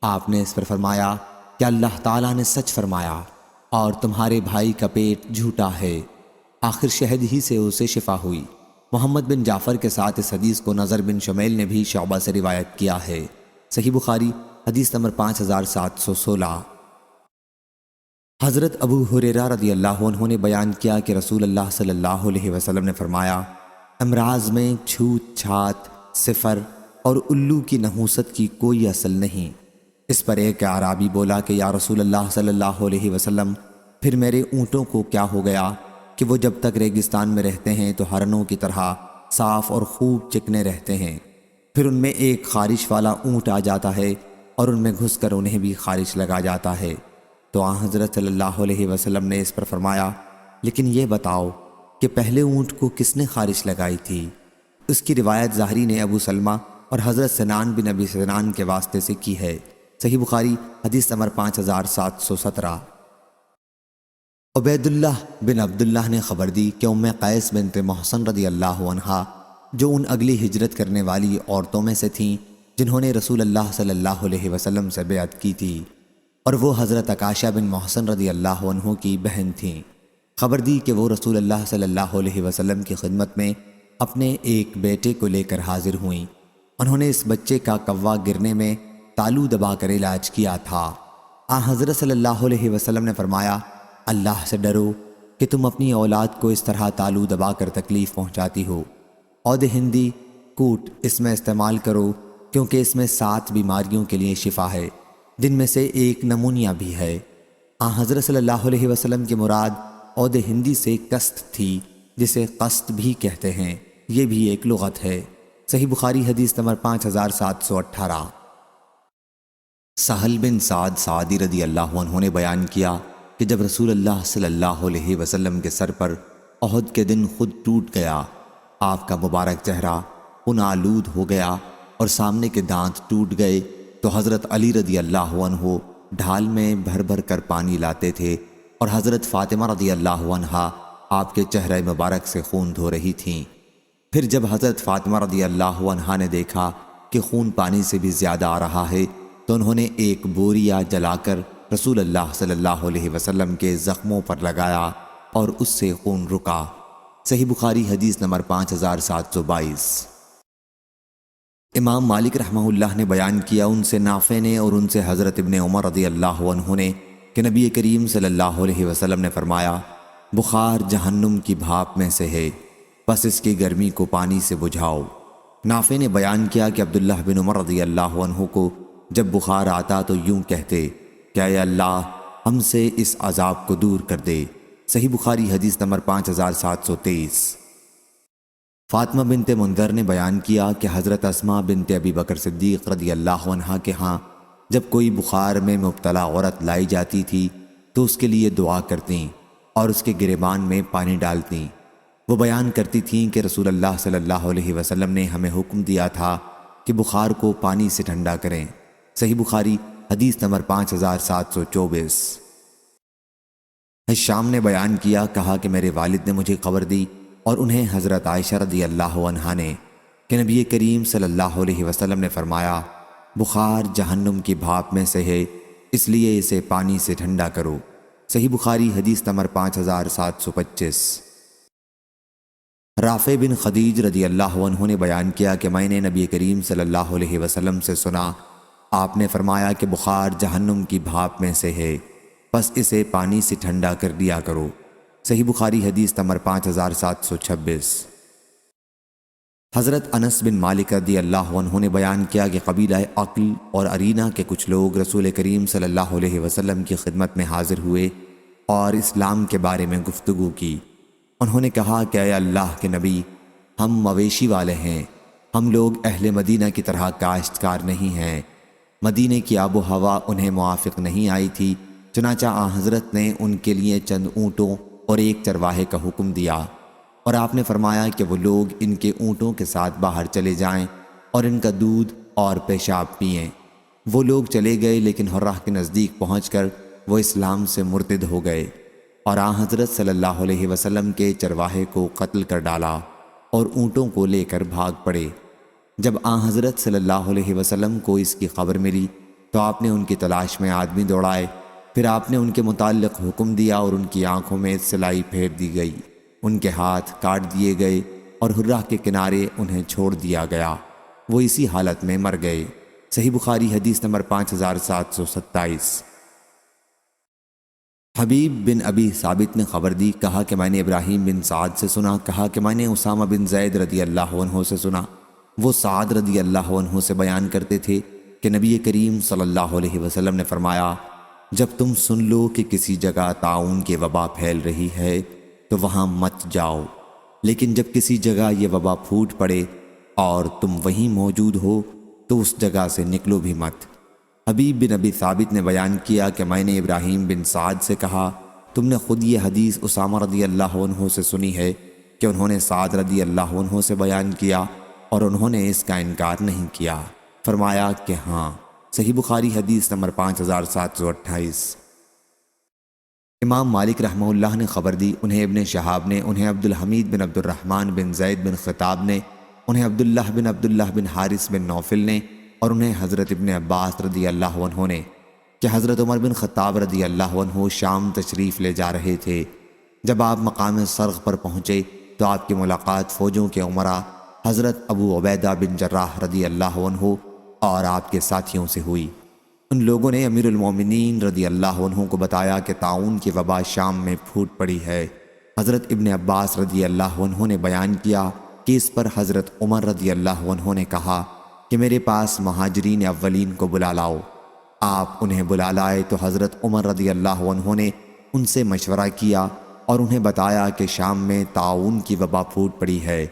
آپ نے اس پر فرمایا کہ اللہ تعالیٰ نے سچ فرمایا اور تمہارے بھائی کا پیٹ جھوٹا ہے۔ آخر شہد ہی سے اسے شفا ہوئی۔ محمد بن جعفر کے ساتھ اس حدیث کو نظر بن شمیل نے بھی شعبہ سے روایت کیا ہے۔ صحیح بخاری حدیث نمبر 5716۔ حضرت ابو ہریرہ رضی اللہ عنہ نے بیان کیا کہ رسول اللہ صلی اللہ علیہ وسلم نے فرمایا امراض میں چھوت چھات، صفر اور الو کی نحوست کی کوئی اصل نہیں۔ اس پر ایک اعرابی بولا کہ یا رسول اللہ صلی اللہ علیہ وسلم پھر میرے اونٹوں کو کیا ہو گیا کہ وہ جب تک ریگستان میں رہتے ہیں تو ہرنوں کی طرح صاف اور خوب چکنے رہتے ہیں، پھر ان میں ایک خارش والا اونٹ آ جاتا ہے اور ان میں گھس کر انہیں بھی خارش لگا جاتا ہے۔ تو حضرت صلی اللہ علیہ وسلم نے اس پر فرمایا لیکن یہ بتاؤ کہ پہلے اونٹ کو کس نے خارش لگائی تھی؟ اس کی روایت ظاہری نے ابو سلمہ اور حضرت سنان بن ابی سنان کے واسطے سے کی ہے۔ صحیح بخاری حدیث نمبر 5717۔ عبید اللہ بن عبداللہ نے خبر دی کہ ام قیس بنت محسن رضی اللہ عنہا جو ان اگلی ہجرت کرنے والی عورتوں میں سے تھیں جنہوں نے رسول اللہ صلی اللہ علیہ وسلم سے بیعت کی تھی، اور وہ حضرت عکاشہ بن محسن رضی اللہ عنہ کی بہن تھیں، خبر دی کہ وہ رسول اللہ صلی اللہ علیہ وسلم کی خدمت میں اپنے ایک بیٹے کو لے کر حاضر ہوئیں۔ انہوں نے اس بچے کا کوا گرنے میں تالو دبا کر علاج کیا تھا۔ حضرت صلی اللہ علیہ وسلم نے فرمایا، اللہ سے ڈرو کہ تم اپنی اولاد کو اس طرح تالو دبا کر تکلیف پہنچاتی ہو۔ عود ہندی کوٹ اس میں استعمال کرو کیونکہ اس میں 7 بیماریوں کے لیے شفا ہے، جن میں سے ایک نمونیا بھی ہے۔ حضرت صلی اللہ علیہ وسلم کی مراد عود ہندی سے قسط تھی، جسے قسط بھی کہتے ہیں، یہ بھی ایک لغت ہے۔ صحیح بخاری حدیث نمبر 5718۔ سہل بن سعد سعدی رضی اللہ عنہ نے بیان کیا کہ جب رسول اللہ صلی اللہ علیہ وسلم کے سر پر احد کے دن خود ٹوٹ گیا، آپ کا مبارک چہرہ خون آلود ہو گیا اور سامنے کے دانت ٹوٹ گئے، تو حضرت علی رضی اللہ عنہ ڈھال میں بھر بھر کر پانی لاتے تھے اور حضرت فاطمہ رضی اللہ عنہا آپ کے چہرہ مبارک سے خون دھو رہی تھیں۔ پھر جب حضرت فاطمہ رضی اللہ عنہا نے دیکھا کہ خون پانی سے بھی زیادہ آ رہا ہے، تو انہوں نے ایک بوریا جلا کر رسول اللہ صلی اللہ علیہ وسلم کے زخموں پر لگایا اور اس سے خون رکا۔ صحیح بخاری حدیث نمبر 5722۔ امام مالک رحمہ اللہ نے بیان کیا، ان سے نافع نے اور ان سے حضرت ابن عمر رضی اللہ عنہ نے کہ نبی کریم صلی اللہ علیہ وسلم نے فرمایا، بخار جہنم کی بھاپ میں سے ہے، بس اس کی گرمی کو پانی سے بجھاؤ۔ نافع نے بیان کیا کہ عبداللہ بن عمر رضی اللہ عنہ کو جب بخار آتا تو یوں کہتے کہ اے اللہ ہم سے اس عذاب کو دور کر دے۔ صحیح بخاری حدیث نمبر 5723۔ فاطمہ بنت منذر نے بیان کیا کہ حضرت اسماء بنت ابی بکر صدیق رضی اللہ عنہا کے ہاں جب کوئی بخار میں مبتلا عورت لائی جاتی تھی تو اس کے لیے دعا کرتیں اور اس کے گریبان میں پانی ڈالتیں۔ وہ بیان کرتی تھیں کہ رسول اللہ صلی اللہ علیہ وسلم نے ہمیں حکم دیا تھا کہ بخار کو پانی سے ٹھنڈا کریں۔ صحیح بخاری حدیث نمبر 5724۔ ہشام نے بیان کیا، کہا کہ میرے والد نے مجھے خبر دی اور انہیں حضرت عائشہ رضی اللہ عنہا نے کہ نبی کریم صلی اللہ علیہ وسلم نے فرمایا، بخار جہنم کی بھاپ میں سے ہے، اس لیے اسے پانی سے ٹھنڈا کرو۔ صحیح بخاری حدیث نمبر 5725۔ رافع بن خدیج رضی اللہ عنہ نے بیان کیا کہ میں نے نبی کریم صلی اللہ علیہ وسلم سے سنا، آپ نے فرمایا کہ بخار جہنم کی بھاپ میں سے ہے، بس اسے پانی سے ٹھنڈا کر دیا کرو۔ صحیح بخاری حدیث نمبر 5726۔ حضرت انس بن مالک رضی اللہ عنہ نے بیان کیا کہ قبیلہ عقل اور ارینہ کے کچھ لوگ رسول کریم صلی اللہ علیہ وسلم کی خدمت میں حاضر ہوئے اور اسلام کے بارے میں گفتگو کی۔ انہوں نے کہا کہ اے اللہ کے نبی، ہم مویشی والے ہیں، ہم لوگ اہل مدینہ کی طرح کاشتکار نہیں ہیں۔ مدینے کی آب و ہوا انہیں موافق نہیں آئی تھی، چنانچہ حضرت نے ان کے لیے چند اونٹوں اور ایک چرواہے کا حکم دیا، اور آپ نے فرمایا کہ وہ لوگ ان کے اونٹوں کے ساتھ باہر چلے جائیں اور ان کا دودھ اور پیشاب پئیں۔ وہ لوگ چلے گئے، لیکن حرہ کے نزدیک پہنچ کر وہ اسلام سے مرتد ہو گئے اور حضرت صلی اللہ علیہ وسلم کے چرواہے کو قتل کر ڈالا اور اونٹوں کو لے کر بھاگ پڑے۔ جب حضرت صلی اللہ علیہ وسلم کو اس کی خبر ملی تو آپ نے ان کی تلاش میں آدمی دوڑائے، پھر آپ نے ان کے متعلق حکم دیا اور ان کی آنکھوں میں سلائی پھیر دی گئی، ان کے ہاتھ کاٹ دیے گئے اور حرہ کے کنارے انہیں چھوڑ دیا گیا، وہ اسی حالت میں مر گئے۔ صحیح بخاری حدیث نمبر 5727۔ حبیب بن ابی ثابت نے خبر دی، کہا کہ میں نے ابراہیم بن سعد سے سنا، کہا کہ میں نے اسامہ بن زید رضی اللہ عنہ سے سنا، وہ سعد رضی اللہ عنہ سے بیان کرتے تھے کہ نبی کریم صلی اللہ علیہ وسلم نے فرمایا، جب تم سن لو کہ کسی جگہ طاعون کی وبا پھیل رہی ہے تو وہاں مت جاؤ، لیکن جب کسی جگہ یہ وبا پھوٹ پڑے اور تم وہیں موجود ہو تو اس جگہ سے نکلو بھی مت۔ حبیب بن ابی ثابت نے بیان کیا کہ میں نے ابراہیم بن سعد سے کہا، تم نے خود یہ حدیث اسامہ رضی اللہ عنہ سے سنی ہے کہ انہوں نے سعد رضی اللہ عنہ سے بیان کیا اور انہوں نے اس کا انکار نہیں کیا؟ فرمایا کہ ہاں۔ صحیح بخاری حدیث نمبر 5728۔ امام مالک رحمہ اللہ نے خبر دی، انہیں ابن شہاب نے، انہیں عبد الحمید بن عبد الرحمن بن زید بن خطاب نے، انہیں عبداللہ بن حارث بن نوفل نے، اور انہیں حضرت ابن عباس رضی اللہ عنہ نے کہ حضرت عمر بن خطاب رضی اللہ عنہ شام تشریف لے جا رہے تھے۔ جب آپ مقام سرغ پر پہنچے تو آپ کی ملاقات فوجوں کے عمرہ حضرت ابو عبیدہ بن جراح رضی اللہ عنہ اور آپ کے ساتھیوں سے ہوئی۔ ان لوگوں نے امیر المومنین رضی اللہ عنہ کو بتایا کہ طاعون کی وبا شام میں پھوٹ پڑی ہے۔ حضرت ابن عباس رضی اللہ عنہ نے بیان کیا کہ اس پر حضرت عمر رضی اللہ عنہ نے کہا کہ میرے پاس مہاجرین اولین کو بلا لاؤ۔ آپ انہیں بلا لائے تو حضرت عمر رضی اللہ عنہ نے ان سے مشورہ کیا اور انہیں بتایا کہ شام میں طاعون کی وبا پھوٹ پڑی ہے۔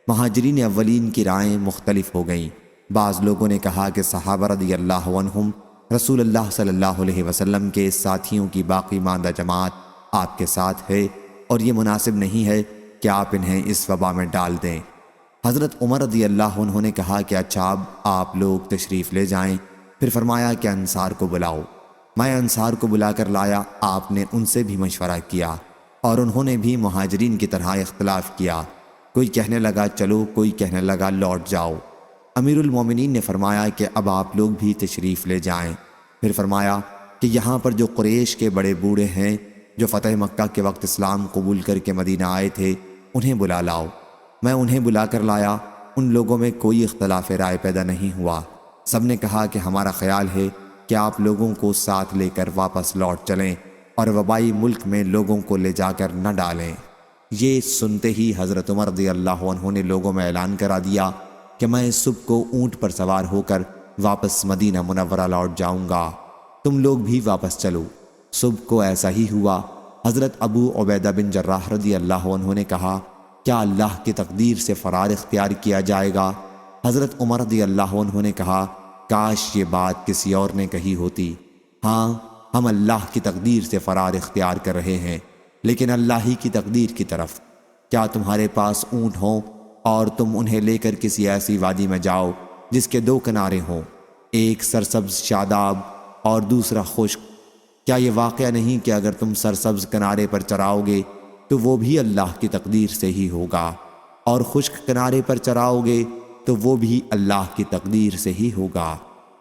مہاجرین اولین کی رائیں مختلف ہو گئیں۔ بعض لوگوں نے کہا کہ صحابہ رضی اللہ عنہم رسول اللہ صلی اللہ علیہ وسلم کے ساتھیوں کی باقی ماندہ جماعت آپ کے ساتھ ہے اور یہ مناسب نہیں ہے کہ آپ انہیں اس وبا میں ڈال دیں۔ حضرت عمر رضی اللہ عنہ نے کہا کہ اچھا اب آپ لوگ تشریف لے جائیں۔ پھر فرمایا کہ انصار کو بلاؤ۔ میں انصار کو بلا کر لایا۔ آپ نے ان سے بھی مشورہ کیا اور انہوں نے بھی مہاجرین کی طرح اختلاف کیا۔ کوئی کہنے لگا چلو، کوئی کہنے لگا لوٹ جاؤ۔ امیر المومنین نے فرمایا کہ اب آپ لوگ بھی تشریف لے جائیں۔ پھر فرمایا کہ یہاں پر جو قریش کے بڑے بوڑھے ہیں جو فتح مکہ کے وقت اسلام قبول کر کے مدینہ آئے تھے انہیں بلا لاؤ۔ میں انہیں بلا کر لایا۔ ان لوگوں میں کوئی اختلاف رائے پیدا نہیں ہوا۔ سب نے کہا کہ ہمارا خیال ہے کہ آپ لوگوں کو ساتھ لے کر واپس لوٹ چلیں اور وبائی ملک میں لوگوں کو لے جا کر نہ ڈالیں۔ یہ سنتے ہی حضرت عمر رضی اللہ عنہ نے لوگوں میں اعلان کرا دیا کہ میں صبح کو اونٹ پر سوار ہو کر واپس مدینہ منورہ لوٹ جاؤں گا، تم لوگ بھی واپس چلو۔ صبح کو ایسا ہی ہوا۔ حضرت ابو عبیدہ بن جراح رضی اللہ عنہ نے کہا کیا اللہ کی تقدیر سے فرار اختیار کیا جائے گا؟ حضرت عمر رضی اللہ عنہ نے کہا کاش یہ بات کسی اور نے کہی ہوتی۔ ہاں، ہم اللہ کی تقدیر سے فرار اختیار کر رہے ہیں، لیکن اللہ ہی کی تقدیر کی طرف۔ کیا تمہارے پاس اونٹ ہوں اور تم انہیں لے کر کسی ایسی وادی میں جاؤ جس کے دو کنارے ہوں، ایک سرسبز شاداب اور دوسرا خشک؟ کیا یہ واقعہ نہیں کہ اگر تم سرسبز کنارے پر چراؤ گے تو وہ بھی اللہ کی تقدیر سے ہی ہوگا، اور خشک کنارے پر چراؤ گے تو وہ بھی اللہ کی تقدیر سے ہی ہوگا۔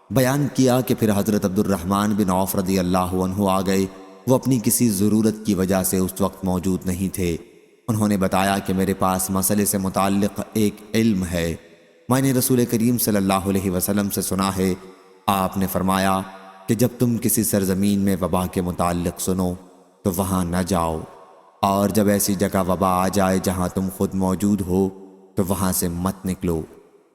بیان کیا کہ پھر حضرت عبد الرحمن بن عوف رضی اللہ عنہ آ گئے۔ وہ اپنی کسی ضرورت کی وجہ سے اس وقت موجود نہیں تھے۔ انہوں نے بتایا کہ میرے پاس مسئلے سے متعلق ایک علم ہے، میں نے رسول کریم صلی اللہ علیہ وسلم سے سنا ہے۔ آپ نے فرمایا کہ جب تم کسی سرزمین میں وبا کے متعلق سنو تو وہاں نہ جاؤ، اور جب ایسی جگہ وبا آ جائے جہاں تم خود موجود ہو تو وہاں سے مت نکلو۔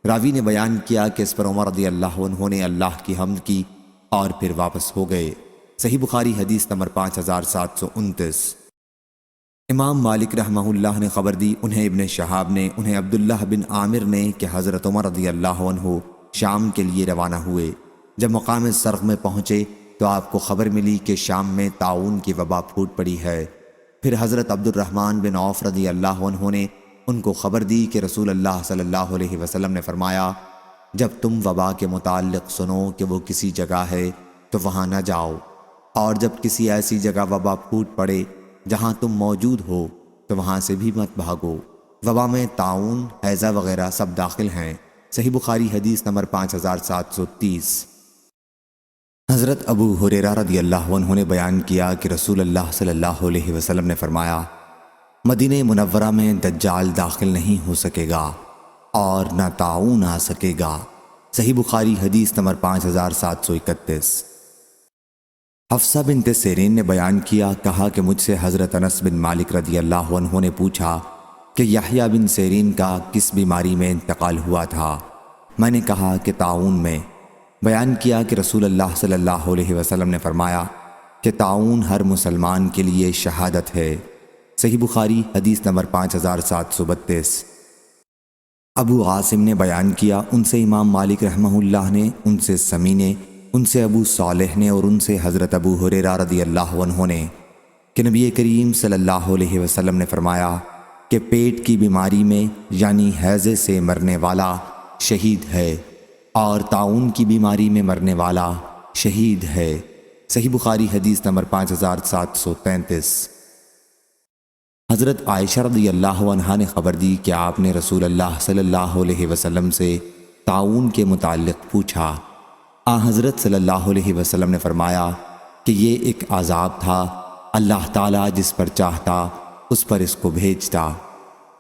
راوی نے بیان کیا کہ اس پر عمر رضی اللہ عنہ نے اللہ کی حمد کی اور پھر واپس ہو گئے۔ صحیح بخاری حدیث نمبر 5729۔ امام مالک رحمہ اللہ نے خبر دی، انہیں ابن شہاب نے، انہیں عبداللہ بن عامر نے کہ حضرت عمر رضی اللہ عنہ شام کے لیے روانہ ہوئے۔ جب مقام سرغ میں پہنچے تو آپ کو خبر ملی کہ شام میں طاعون کی وبا پھوٹ پڑی ہے۔ پھر حضرت عبد الرحمن بن عوف رضی اللہ عنہ نے ان کو خبر دی کہ رسول اللہ صلی اللہ علیہ وسلم نے فرمایا جب تم وبا کے متعلق سنو کہ وہ کسی جگہ ہے تو وہاں نہ جاؤ، اور جب کسی ایسی جگہ وبا پھوٹ پڑے جہاں تم موجود ہو تو وہاں سے بھی مت بھاگو۔ وبا میں طاعون، ہیضہ وغیرہ سب داخل ہیں۔ صحیح بخاری حدیث نمبر 5730۔ حضرت ابو ہریرہ رضی اللہ عنہ نے بیان کیا کہ رسول اللہ صلی اللہ علیہ وسلم نے فرمایا مدینہ منورہ میں دجال داخل نہیں ہو سکے گا اور نہ طاعون آ سکے گا۔ صحیح بخاری حدیث نمبر 5731۔ حفصہ بنت سیرین نے بیان کیا، کہا کہ مجھ سے حضرت انس بن مالک رضی اللہ عنہ نے پوچھا کہ یحییٰ بن سیرین کا کس بیماری میں انتقال ہوا تھا؟ میں نے کہا کہ طاعون میں۔ بیان کیا کہ رسول اللہ صلی اللہ علیہ وسلم نے فرمایا کہ طاعون ہر مسلمان کے لیے شہادت ہے۔ صحیح بخاری حدیث نمبر 5732۔ ابو عاصم نے بیان کیا، ان سے امام مالک رحمہ اللہ نے، ان سے سمی نے، ان سے ابو صالح نے، اور ان سے حضرت ابو ہریرہ رضی اللہ عنہ نے کہ نبی کریم صلی اللہ علیہ وسلم نے فرمایا کہ پیٹ کی بیماری میں یعنی حیضے سے مرنے والا شہید ہے، اور طاعون کی بیماری میں مرنے والا شہید ہے۔ صحیح بخاری حدیث نمبر 5733۔ حضرت عائشہ رضی اللہ عنہا نے خبر دی کہ آپ نے رسول اللہ صلی اللہ علیہ وسلم سے طاعون کے متعلق پوچھا۔ حضرت صلی اللہ علیہ وسلم نے فرمایا کہ یہ ایک عذاب تھا، اللہ تعالیٰ جس پر چاہتا اس پر اس کو بھیجتا،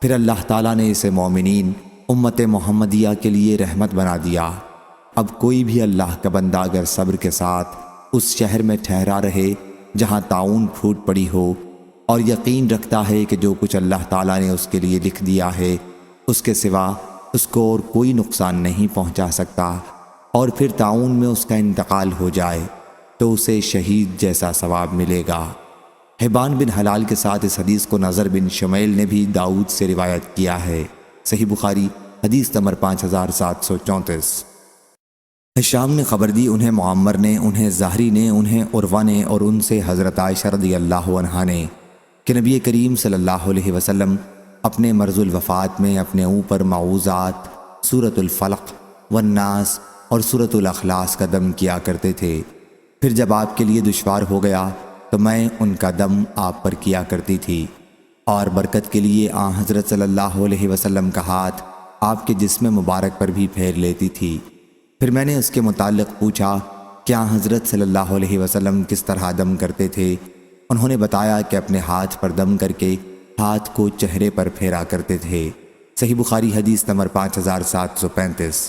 پھر اللہ تعالیٰ نے اسے مومنین امت محمدیہ کے لیے رحمت بنا دیا۔ اب کوئی بھی اللہ کا بندہ اگر صبر کے ساتھ اس شہر میں ٹھہرا رہے جہاں طاعون پھوٹ پڑی ہو اور یقین رکھتا ہے کہ جو کچھ اللہ تعالیٰ نے اس کے لیے لکھ دیا ہے اس کے سوا اس کو اور کوئی نقصان نہیں پہنچا سکتا، اور پھر طاعون میں اس کا انتقال ہو جائے تو اسے شہید جیسا ثواب ملے گا۔ حبان بن حلال کے ساتھ اس حدیث کو نظر بن شمیل نے بھی داؤد سے روایت کیا ہے۔ صحیح بخاری حدیث نمبر 5734۔ ہشام نے خبر دی، انہیں معمر نے، انہیں زہری نے، انہیں عروہ نے، اور ان سے حضرت عائشہ رضی اللہ عنہا نے کہ نبی کریم صلی اللہ علیہ وسلم اپنے مرض الوفات میں اپنے اوپر معوذات، سورۃ الفلق والناس اور سورۃ الاخلاص کا دم کیا کرتے تھے۔ پھر جب آپ کے لیے دشوار ہو گیا تو میں ان کا دم آپ پر کیا کرتی تھی، اور برکت کے لیے حضرت صلی اللہ علیہ وسلم کا ہاتھ آپ کے جسم مبارک پر بھی پھیر لیتی تھی۔ پھر میں نے اس کے متعلق پوچھا کیا حضرت صلی اللہ علیہ وسلم کس طرح دم کرتے تھے؟ انہوں نے بتایا کہ اپنے ہاتھ پر دم کر کے ہاتھ کو چہرے پر پھیرا کرتے تھے۔ صحیح بخاری حدیث نمبر 5735۔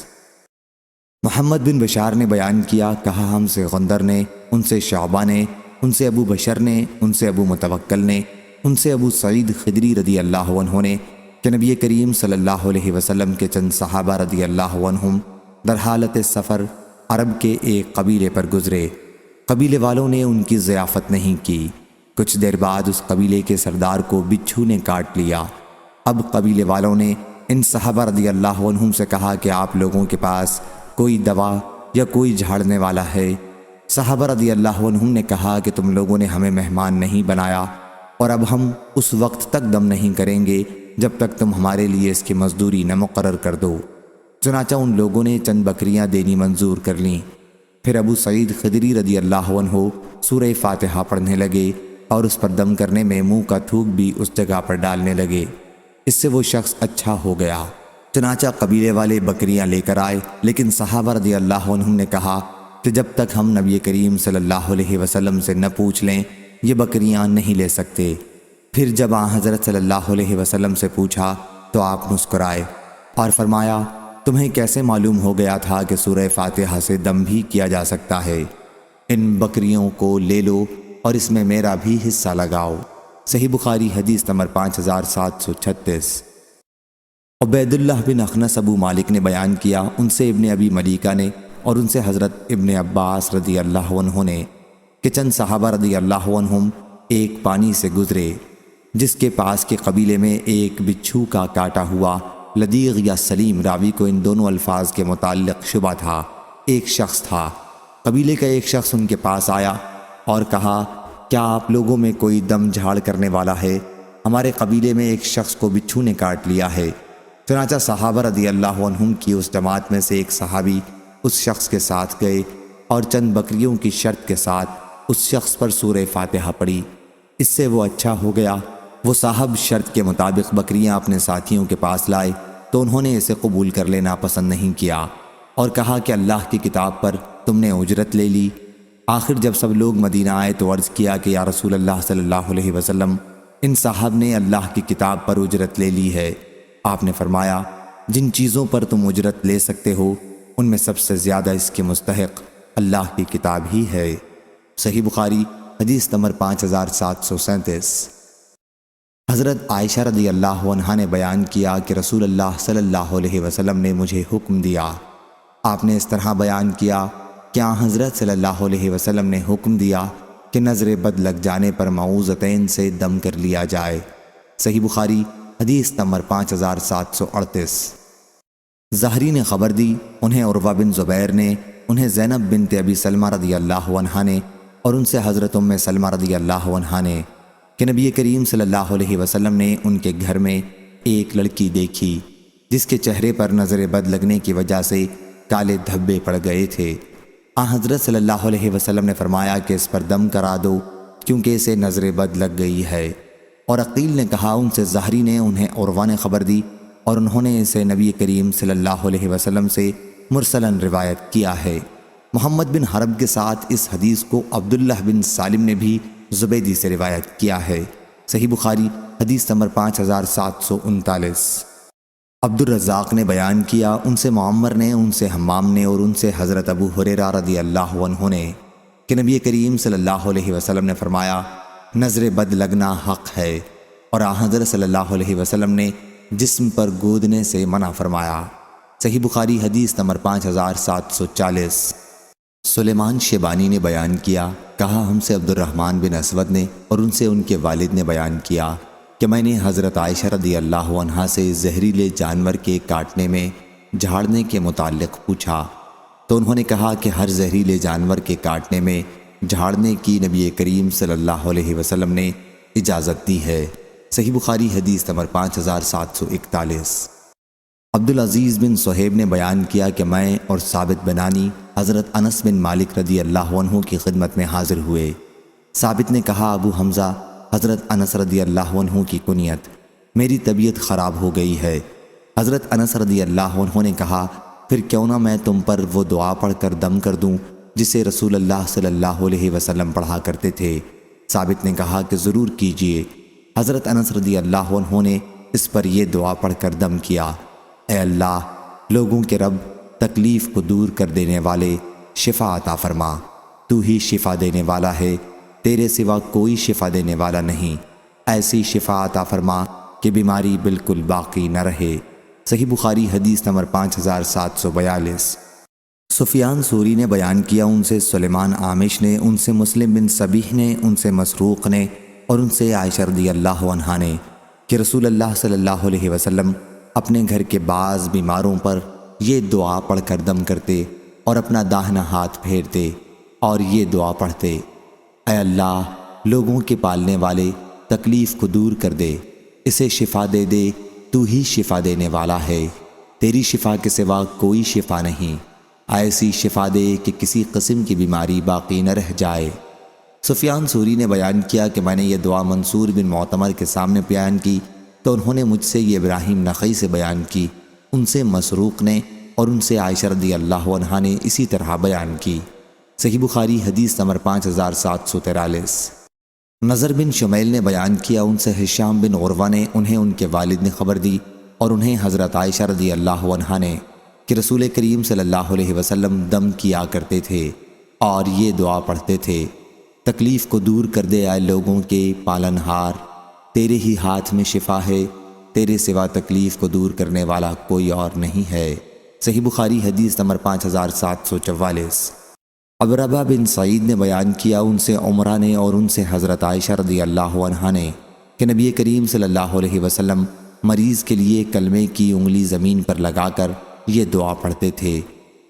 محمد بن بشار نے بیان کیا، کہا ہم سے غندر نے، ان سے شعبہ نے، ان سے ابو بشر نے، ان سے ابو متوکل نے، ان سے ابو سعید خدری رضی اللہ عنہ نے کہ نبی کریم صلی اللہ علیہ وسلم کے چند صحابہ رضی اللہ عنہم در حالت سفر عرب کے ایک قبیلے پر گزرے۔ قبیلے والوں نے ان کی ضیافت نہیں کی۔ کچھ دیر بعد اس قبیلے کے سردار کو بچھو نے کاٹ لیا۔ اب قبیلے والوں نے ان صحابہ رضی اللہ عنہم سے کہا کہ آپ لوگوں کے پاس کوئی دوا یا کوئی جھاڑنے والا ہے؟ صحابہ رضی اللہ عنہم نے کہا کہ تم لوگوں نے ہمیں مہمان نہیں بنایا، اور اب ہم اس وقت تک دم نہیں کریں گے جب تک تم ہمارے لیے اس کی مزدوری نہ مقرر کر دو۔ چنانچہ ان لوگوں نے چند بکریاں دینی منظور کر لیں۔ پھر ابو سعید خدری رضی اللہ عنہ سورہ فاتحہ پڑھنے لگے اور اس پر دم کرنے میں منہ کا تھوک بھی اس جگہ پر ڈالنے لگے۔ اس سے وہ شخص اچھا ہو گیا۔ چنانچہ قبیلے والے بکریاں لے کر آئے، لیکن صحابہ رضی اللہ عنہم نے کہا کہ جب تک ہم نبی کریم صلی اللہ علیہ وسلم سے نہ پوچھ لیں یہ بکریاں نہیں لے سکتے۔ پھر جب حضرت صلی اللہ علیہ وسلم سے پوچھا تو آپ مسکرائے اور فرمایا تمہیں کیسے معلوم ہو گیا تھا کہ سورہ فاتحہ سے دم بھی کیا جا سکتا ہے؟ ان بکریوں کو لے لو اور اس میں میرا بھی حصہ لگاؤ۔ صحیح بخاری حدیث نمبر 5736۔ عبید اللہ بن اخنس ابو مالک نے بیان کیا، ان سے ابن ابی ملیکہ نے اور ان سے حضرت ابن عباس رضی اللہ عنہ نے کہ چند صحابہ رضی اللہ عنہم ایک پانی سے گزرے جس کے پاس کے قبیلے میں ایک بچھو کا کاٹا ہوا لدیغ یا سلیم، راوی کو ان دونوں الفاظ کے متعلق شبہ تھا، ایک شخص تھا۔ قبیلے کا ایک شخص ان کے پاس آیا اور کہا کیا آپ لوگوں میں کوئی دم جھاڑ کرنے والا ہے؟ ہمارے قبیلے میں ایک شخص کو بچھو نے کاٹ لیا ہے۔ چنانچہ صحابہ رضی اللہ عنہم کی اس جماعت میں سے ایک صحابی اس شخص کے ساتھ گئے اور چند بکریوں کی شرط کے ساتھ اس شخص پر سورہ فاتحہ پڑھی۔ اس سے وہ اچھا ہو گیا۔ وہ صاحب شرط کے مطابق بکریاں اپنے ساتھیوں کے پاس لائے تو انہوں نے اسے قبول کر لینا پسند نہیں کیا اور کہا کہ اللہ کی کتاب پر تم نے اجرت لے لی۔ آخر جب سب لوگ مدینہ آئے تو عرض کیا کہ یا رسول اللہ صلی اللہ علیہ وسلم، ان صاحب نے اللہ کی کتاب پر اجرت لے لی ہے۔ آپ نے فرمایا جن چیزوں پر تم اجرت لے سکتے ہو ان میں سب سے زیادہ اس کے مستحق اللہ کی کتاب ہی ہے۔ صحیح بخاری حدیث نمبر 5737۔ حضرت عائشہ رضی اللہ عنہا نے بیان کیا کہ رسول اللہ صلی اللہ علیہ وسلم نے مجھے حکم دیا۔ آپ نے اس طرح بیان کیا کیا حضرت صلی اللہ علیہ وسلم نے حکم دیا کہ نظر بد لگ جانے پر معوذتین سے دم کر لیا جائے۔ صحیح بخاری حدیث نمبر 5738۔ زہری نے خبر دی، انہیں عروہ بن زبیر نے، انہیں زینب بنت ابی سلمہ رضی اللہ عنہا نے اور ان سے حضرت ام سلمہ رضی اللہ عنہا نے کہ نبی کریم صلی اللہ علیہ وسلم نے ان کے گھر میں ایک لڑکی دیکھی جس کے چہرے پر نظر بد لگنے کی وجہ سے کالے دھبے پڑ گئے تھے۔ حضرت صلی اللہ علیہ وسلم نے فرمایا کہ اس پر دم کرا دو کیونکہ اسے نظر بد لگ گئی ہے۔ اور عقیل نے کہا ان سے زہری نے، انہیں عروہ نے خبر دی اور انہوں نے اسے نبی کریم صلی اللہ علیہ وسلم سے مرسلاً روایت کیا ہے۔ محمد بن حرب کے ساتھ اس حدیث کو عبداللہ بن سالم نے بھی زبیدی سے روایت کیا ہے۔ صحیح بخاری حدیث نمبر 5739۔ عبد الرزاق نے بیان کیا، ان سے معمر نے، ان سے حمام نے، اور ان سے حضرت ابو ہریرہ رضی اللہ عنہ نے کہ نبی کریم صلی اللہ علیہ وسلم نے فرمایا، نظر بد لگنا حق ہے، اور حضرت صلی اللہ علیہ وسلم نے جسم پر گودنے سے منع فرمایا۔ صحیح بخاری حدیث نمبر 5740۔ سلیمان شیبانی نے بیان کیا، کہا ہم سے عبد الرحمن بن اسود نے اور ان سے ان کے والد نے بیان کیا کہ میں نے حضرت عائشہ رضی اللہ عنہا سے زہریلے جانور کے کاٹنے میں جھاڑنے کے متعلق پوچھا، تو انہوں نے کہا کہ ہر زہریلے جانور کے کاٹنے میں جھاڑنے کی نبی کریم صلی اللہ علیہ وسلم نے اجازت دی ہے۔ صحیح بخاری حدیث نمبر 5741۔ عبدالعزیز بن صہیب نے بیان کیا کہ میں اور ثابت بنانی حضرت انس بن مالک رضی اللہ عنہ کی خدمت میں حاضر ہوئے۔ ثابت نے کہا، ابو حمزہ حضرت انس رضی اللہ عنہ کی کنیت، میری طبیعت خراب ہو گئی ہے۔ حضرت انس رضی اللہ عنہ نے کہا، پھر کیوں نہ میں تم پر وہ دعا پڑھ کر دم کر دوں جسے رسول اللہ صلی اللہ علیہ وسلم پڑھا کرتے تھے۔ ثابت نے کہا کہ ضرور کیجئے۔ حضرت انس رضی اللہ عنہ نے اس پر یہ دعا پڑھ کر دم کیا، اے اللہ، لوگوں کے رب، تکلیف کو دور کر دینے والے، شفا عطا فرما، تو ہی شفا دینے والا ہے، تیرے سوا کوئی شفا دینے والا نہیں، ایسی شفا عطا فرما کہ بیماری بالکل باقی نہ رہے۔ صحیح بخاری حدیث نمبر 5742۔ سفیان ثوری نے بیان کیا، ان سے سلیمان عامش نے، ان سے مسلم بن صبیح نے، ان سے مسروق نے، اور ان سے عائشہ رضی اللہ عنہا نے کہ رسول اللہ صلی اللہ علیہ وسلم اپنے گھر کے بعض بیماروں پر یہ دعا پڑھ کر دم کرتے اور اپنا داہنا ہاتھ پھیرتے اور یہ دعا پڑھتے، اے اللہ، لوگوں کے پالنے والے، تکلیف کو دور کر دے، اسے شفا دے دے، تو ہی شفا دینے والا ہے، تیری شفا کے سوا کوئی شفا نہیں، ایسی شفا دے کہ کسی قسم کی بیماری باقی نہ رہ جائے۔ سفیان ثوری نے بیان کیا کہ میں نے یہ دعا منصور بن معتمر کے سامنے بیان کی تو انہوں نے مجھ سے یہ ابراہیم نخعی سے بیان کی، ان سے مسروق نے اور ان سے عائشہ رضی اللہ عنہا نے اسی طرح بیان کی۔ صحیح بخاری حدیث نمبر 5743۔ نظر بن شمیل نے بیان کیا، ان سے ہشام بن عروہ نے، انہیں ان کے والد نے خبر دی اور انہیں حضرت عائشہ رضی اللہ عنہا نے کہ رسول کریم صلی اللہ علیہ وسلم دم کیا کرتے تھے اور یہ دعا پڑھتے تھے، تکلیف کو دور کر دے اے لوگوں کے پالن ہار، تیرے ہی ہاتھ میں شفا ہے، تیرے سوا تکلیف کو دور کرنے والا کوئی اور نہیں ہے۔ صحیح بخاری حدیث نمبر 5744۔ عبربہ بن سعید نے بیان کیا، ان سے عمرہ نے اور ان سے حضرت عائشہ رضی اللہ عنہا نے کہ نبی کریم صلی اللہ علیہ وسلم مریض کے لیے کلمے کی انگلی زمین پر لگا کر یہ دعا پڑھتے تھے،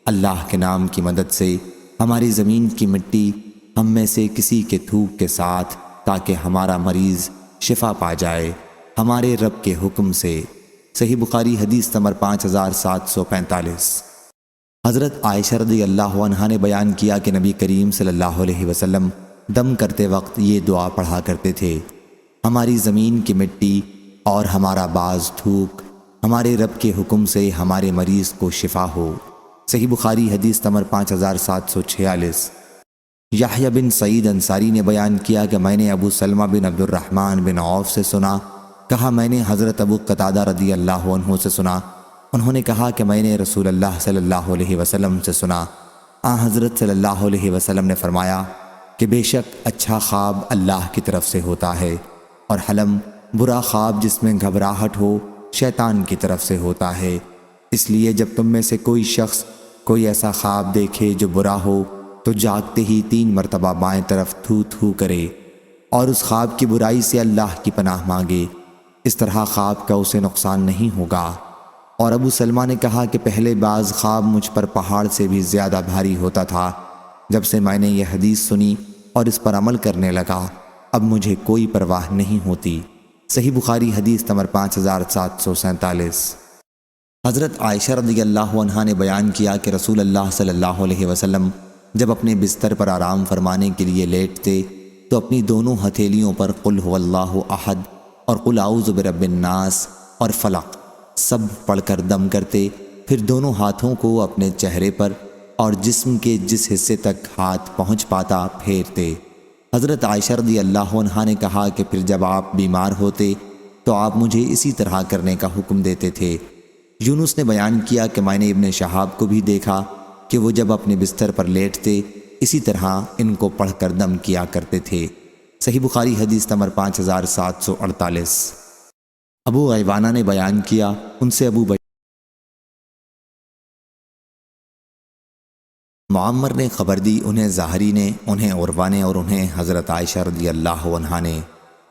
اللہ کے نام کی مدد سے ہماری زمین کی مٹی ہم میں سے کسی کے تھوک کے ساتھ، تاکہ ہمارا مریض شفا پا جائے، ہمارے رب کے حکم سے۔ صحیح بخاری حدیث نمبر 5745۔ حضرت عائشہ رضی اللہ عنہا نے بیان کیا کہ نبی کریم صلی اللہ علیہ وسلم دم کرتے وقت یہ دعا پڑھا کرتے تھے، ہماری زمین کی مٹی اور ہمارا بعض تھوک ہمارے رب کے حکم سے ہمارے مریض کو شفا ہو۔ صحیح بخاری حدیث نمبر 5746۔ یحییٰ بن سعید انصاری نے بیان کیا کہ میں نے ابو سلمہ بن عبد الرحمن بن عوف سے سنا، کہا میں نے حضرت ابو قتادہ رضی اللہ عنہ سے سنا، انہوں نے کہا کہ میں نے رسول اللہ صلی اللہ علیہ وسلم سے سنا، حضرت صلی اللہ علیہ وسلم نے فرمایا کہ بے شک اچھا خواب اللہ کی طرف سے ہوتا ہے، اور حلم برا خواب جس میں گھبراہٹ ہو شیطان کی طرف سے ہوتا ہے، اس لیے جب تم میں سے کوئی شخص کوئی ایسا خواب دیکھے جو برا ہو تو جاگتے ہی 3 مرتبہ بائیں طرف تھو تھو کرے اور اس خواب کی برائی سے اللہ کی پناہ مانگے، اس طرح خواب کا اسے نقصان نہیں ہوگا۔ اور ابو سلمہ نے کہا کہ پہلے بعض خواب مجھ پر پہاڑ سے بھی زیادہ بھاری ہوتا تھا، جب سے میں نے یہ حدیث سنی اور اس پر عمل کرنے لگا اب مجھے کوئی پرواہ نہیں ہوتی۔ صحیح بخاری حدیث نمبر 5747۔ حضرت عائشہ رضی اللہ عنہا نے بیان کیا کہ رسول اللہ صلی اللہ علیہ وسلم جب اپنے بستر پر آرام فرمانے کے لیے لیٹتے تو اپنی دونوں ہتھیلیوں پر قل هو اللہ احد اور قل اعوذ برب الناس اور فلق سب پڑھ کر دم کرتے، پھر دونوں ہاتھوں کو اپنے چہرے پر اور جسم کے جس حصے تک ہاتھ پہنچ پاتا پھیرتے۔ حضرت عائشہ رضی اللہ عنہا نے کہا کہ پھر جب آپ بیمار ہوتے تو آپ مجھے اسی طرح کرنے کا حکم دیتے تھے، یونس نے بیان کیا کہ میں نے ابن شہاب کو بھی دیکھا کہ وہ جب اپنے بستر پر لیٹتے اسی طرح ان کو پڑھ کر دم کیا کرتے تھے۔ صحیح بخاری حدیث نمبر 5748۔ ابو غیوانہ نے بیان کیا، ان سے ابو معمر نے خبر دی، انہیں ظاہری نے، انہیں عروہ نے اور انہیں حضرت عائشہ رضی اللہ عنہا نے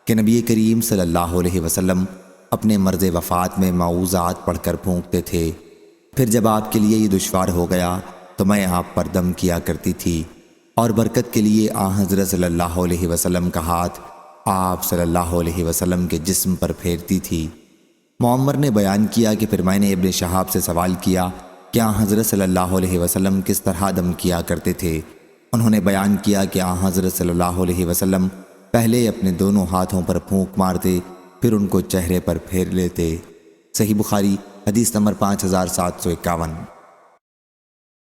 کہ نبی کریم صلی اللہ علیہ وسلم اپنے مرض وفات میں معوذات پڑھ کر پھونکتے تھے، پھر جب آپ کے لیے یہ دشوار ہو گیا تو میں آپ پر دم کیا کرتی تھی، اور برکت کے لیے حضرت صلی اللہ علیہ وسلم کا ہاتھ آپ صلی اللہ علیہ وسلم کے جسم پر پھیرتی تھی۔ معمر نے بیان کیا کہ پھر میں نے ابن شہاب سے سوال کیا کہ حضرت صلی اللہ علیہ وسلم کس طرح دم کیا کرتے تھے؟ انہوں نے بیان کیا کہ حضرت صلی اللہ علیہ وسلم پہلے اپنے دونوں ہاتھوں پر پھونک مارتے، پھر ان کو چہرے پر پھیر لیتے۔ صحیح بخاری حدیث نمبر 5751۔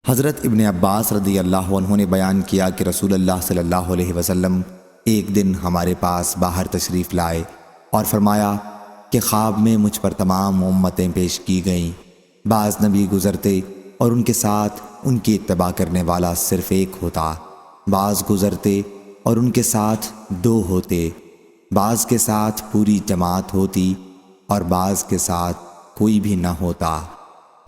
حضرت ابن عباس رضی اللہ عنہ نے بیان کیا کہ رسول اللہ صلی اللہ علیہ وسلم ایک دن ہمارے پاس باہر تشریف لائے اور فرمایا کہ خواب میں مجھ پر تمام امتیں پیش کی گئیں، بعض نبی گزرتے اور ان کے ساتھ ان کی اتباع کرنے والا صرف ایک ہوتا، بعض گزرتے اور ان کے ساتھ دو ہوتے، بعض کے ساتھ پوری جماعت ہوتی اور بعض کے ساتھ کوئی بھی نہ ہوتا۔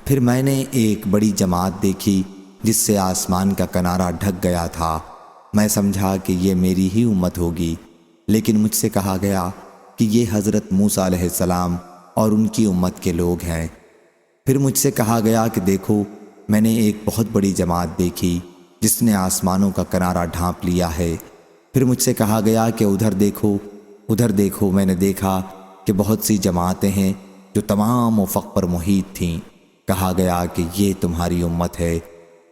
پھر میں نے ایک بڑی جماعت دیکھی جس سے آسمان کا کنارہ ڈھک گیا تھا، میں سمجھا کہ یہ میری ہی امت ہوگی، لیکن مجھ سے کہا گیا کہ یہ حضرت موسیٰ علیہ السلام اور ان کی امت کے لوگ ہیں۔ پھر مجھ سے کہا گیا کہ دیکھو، میں نے ایک بہت بڑی جماعت دیکھی جس نے آسمانوں کا کنارہ ڈھانپ لیا ہے۔ پھر مجھ سے کہا گیا کہ ادھر دیکھو، میں نے دیکھا کہ بہت سی جماعتیں ہیں جو تمام افق پر محیط تھیں۔ کہا گیا کہ یہ تمہاری امت ہے،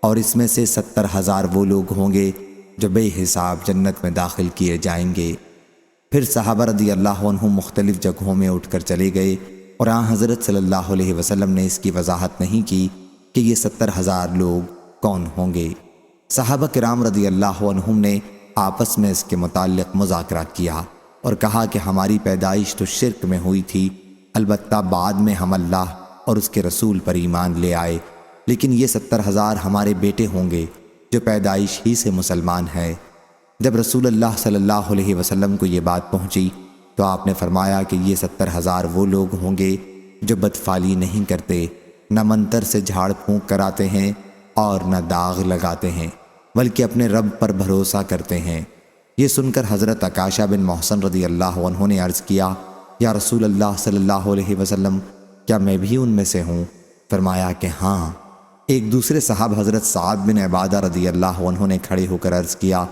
اور اس میں سے 70,000 وہ لوگ ہوں گے جو بے حساب جنت میں داخل کیے جائیں گے۔ پھر صحابہ رضی اللہ عنہم مختلف جگہوں میں اٹھ کر چلے گئے، اور حضرت صلی اللہ علیہ وسلم نے اس کی وضاحت نہیں کی کہ یہ 70,000 لوگ کون ہوں گے۔ صحابہ کرام رضی اللہ عنہم نے آپس میں اس کے متعلق مذاکرہ کیا اور کہا کہ ہماری پیدائش تو شرک میں ہوئی تھی، البتہ بعد میں ہم اللہ اور اس کے رسول پر ایمان لے آئے، لیکن یہ 70,000 ہمارے بیٹے ہوں گے جو پیدائش ہی سے مسلمان ہیں۔ جب رسول اللہ صلی اللہ علیہ وسلم کو یہ بات پہنچی تو آپ نے فرمایا کہ یہ 70,000 وہ لوگ ہوں گے جو بدفعلی نہیں کرتے، نہ منتر سے جھاڑ پھونک کراتے ہیں اور نہ داغ لگاتے ہیں، بلکہ اپنے رب پر بھروسہ کرتے ہیں۔ یہ سن کر حضرت عکاشہ بن محصن رضی اللہ عنہ نے عرض کیا، یا رسول اللہ صلی اللہ علیہ وسلم، کیا میں بھی ان میں سے ہوں؟ فرمایا کہ ہاں۔ ایک دوسرے صاحب حضرت سعد بن عبادہ رضی اللہ عنہ نے کھڑے ہو کر عرض کیا،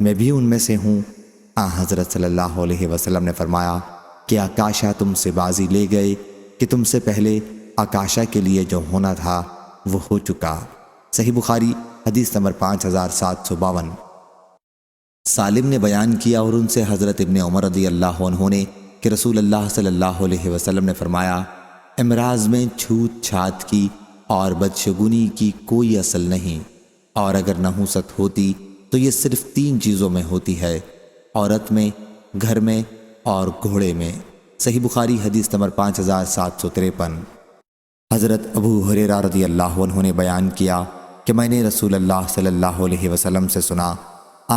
میں بھی ان میں سے ہوں۔ حضرت صلی اللہ علیہ وسلم نے فرمایا کہ عکاشہ تم سے بازی لے گئے کہ تم سے پہلے عکاشہ کے لیے جو ہونا تھا وہ ہو چکا۔ صحیح بخاری حدیث نمبر 5752۔ سالم نے بیان کیا اور ان سے حضرت ابن عمر رضی اللہ عنہ نے کہ رسول اللہ صلی اللہ علیہ وسلم نے فرمایا، امراض میں چھوت چھات کی اور بدشگونی کی کوئی اصل نہیں، اور اگر نحوست ہوتی تو یہ صرف 3 چیزوں میں ہوتی ہے، عورت میں، گھر میں اور گھوڑے میں۔ صحیح بخاری حدیث نمبر 5753۔ حضرت ابو ہریرہ رضی اللہ عنہ نے بیان کیا کہ میں نے رسول اللہ صلی اللہ علیہ وسلم سے سنا،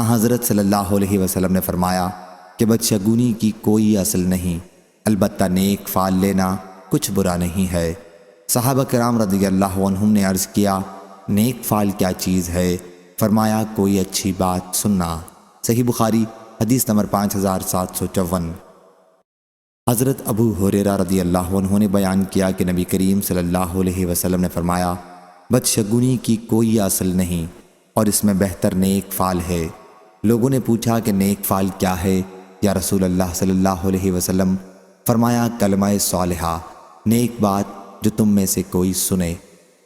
حضرت صلی اللہ علیہ وسلم نے فرمایا کہ بدشگونی کی کوئی اصل نہیں، البتہ نیک فعل لینا کچھ برا نہیں ہے۔ صحابہ کرام رضی اللہ عنہم نے عرض کیا، نیک فعل کیا چیز ہے؟ فرمایا، کوئی اچھی بات سننا۔ صحیح بخاری حدیث نمبر 5754۔ حضرت ابو ہریرہ رضی اللہ عنہ نے بیان کیا کہ نبی کریم صلی اللہ علیہ وسلم نے فرمایا، بدشگونی کی کوئی اصل نہیں، اور اس میں بہتر نیک فعل ہے۔ لوگوں نے پوچھا کہ نیک فعل کیا ہے یا رسول اللہ صلی اللہ علیہ وسلم؟ فرمایا، کلمہ صالحہ، نیک بات جو تم میں سے کوئی سنے۔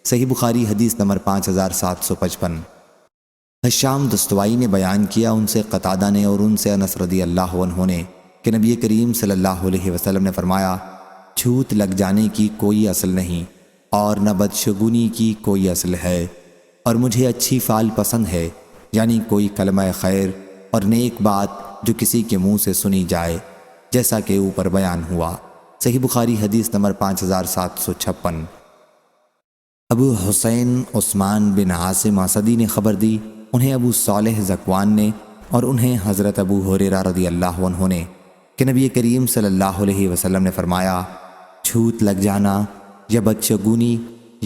صحیح بخاری حدیث نمبر 5755۔ حشام دستوائی نے بیان کیا، ان سے قتادہ نے اور ان سے انس رضی اللہ عنہ نے کہ نبی کریم صلی اللہ علیہ وسلم نے فرمایا، چھوت لگ جانے کی کوئی اصل نہیں اور نہ بدشگونی کی کوئی اصل ہے، اور مجھے اچھی فعل پسند ہے، یعنی کوئی کلمہ خیر اور نیک بات جو کسی کے منہ سے سنی جائے، جیسا کہ اوپر بیان ہوا۔ صحیح بخاری حدیث نمبر 5756۔ ابو حسین عثمان بن عاصم اسدی نے خبر دی، انہیں ابو صالح ذکوان نے، اور انہیں حضرت ابو ہریرہ رضی اللہ عنہ نے کہ نبی کریم صلی اللہ علیہ وسلم نے فرمایا، چھوت لگ جانا یا بدشگونی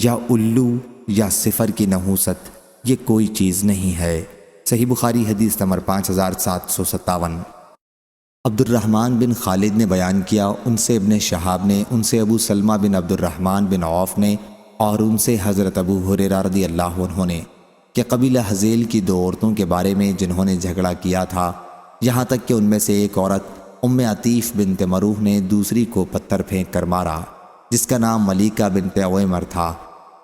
یا الو یا صفر کی نحوست یہ کوئی چیز نہیں ہے۔ صحیح بخاری حدیث نمبر 5757۔ عبد الرحمن بن خالد نے بیان کیا، ان سے ابن شہاب نے، ان سے ابو سلمہ بن عبد الرحمن بن عوف نے، اور ان سے حضرت ابو ہریرہ رضی اللہ عنہ نے کہ قبیلہ حذیل کی 2 عورتوں کے بارے میں جنہوں نے جھگڑا کیا تھا، یہاں تک کہ ان میں سے ایک عورت ام عطیف بنت مروح نے دوسری کو پتھر پھینک کر مارا، جس کا نام ملیکہ بنت عویمر تھا۔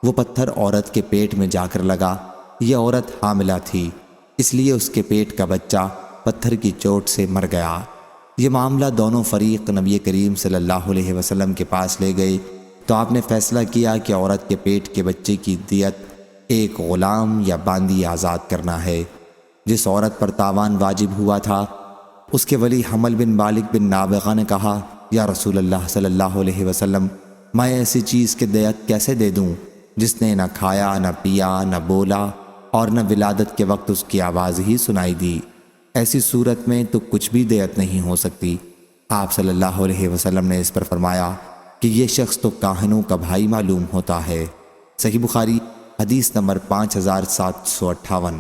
وہ پتھر عورت کے پیٹ میں جا کر لگا۔ یہ عورت حاملہ تھی، اس لیے اس کے پیٹ کا بچہ پتھر کی چوٹ سے مر گیا۔ یہ معاملہ دونوں فریق نبی کریم صلی اللہ علیہ وسلم کے پاس لے گئے تو آپ نے فیصلہ کیا کہ عورت کے پیٹ کے بچے کی دیت ایک غلام یا باندی آزاد کرنا ہے۔ جس عورت پر تاوان واجب ہوا تھا، اس کے ولی حمل بن مالک بن نابغہ نے کہا، یا رسول اللہ صلی اللہ علیہ وسلم، میں ایسی چیز کے دیت کیسے دے دوں جس نے نہ کھایا، نہ پیا، نہ بولا، اور نہ ولادت کے وقت اس کی آواز ہی سنائی دی؟ ایسی صورت میں تو کچھ بھی دیت نہیں ہو سکتی۔ آپ صلی اللہ علیہ وسلم نے اس پر فرمایا کہ یہ شخص تو کاہنوں کا بھائی معلوم ہوتا ہے۔ صحیح بخاری حدیث نمبر 5758۔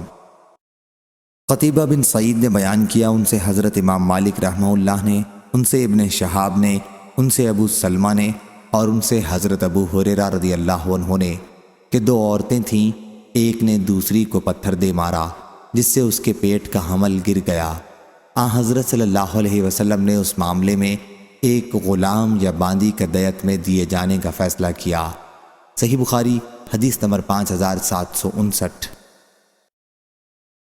قتیبہ بن سعید نے بیان کیا، ان سے حضرت امام مالک رحمہ اللہ نے، ان سے ابن شہاب نے، ان سے ابو سلمہ نے، اور ان سے حضرت ابو ہریرہ رضی اللہ عنہ نے کہ 2 عورتیں تھیں، ایک نے دوسری کو پتھر دے مارا جس سے اس کے پیٹ کا حمل گر گیا۔ حضرت صلی اللہ علیہ وسلم نے اس معاملے میں ایک غلام یا باندی کا دیت میں دیے جانے کا فیصلہ کیا۔ صحیح بخاری حدیث نمبر 5759۔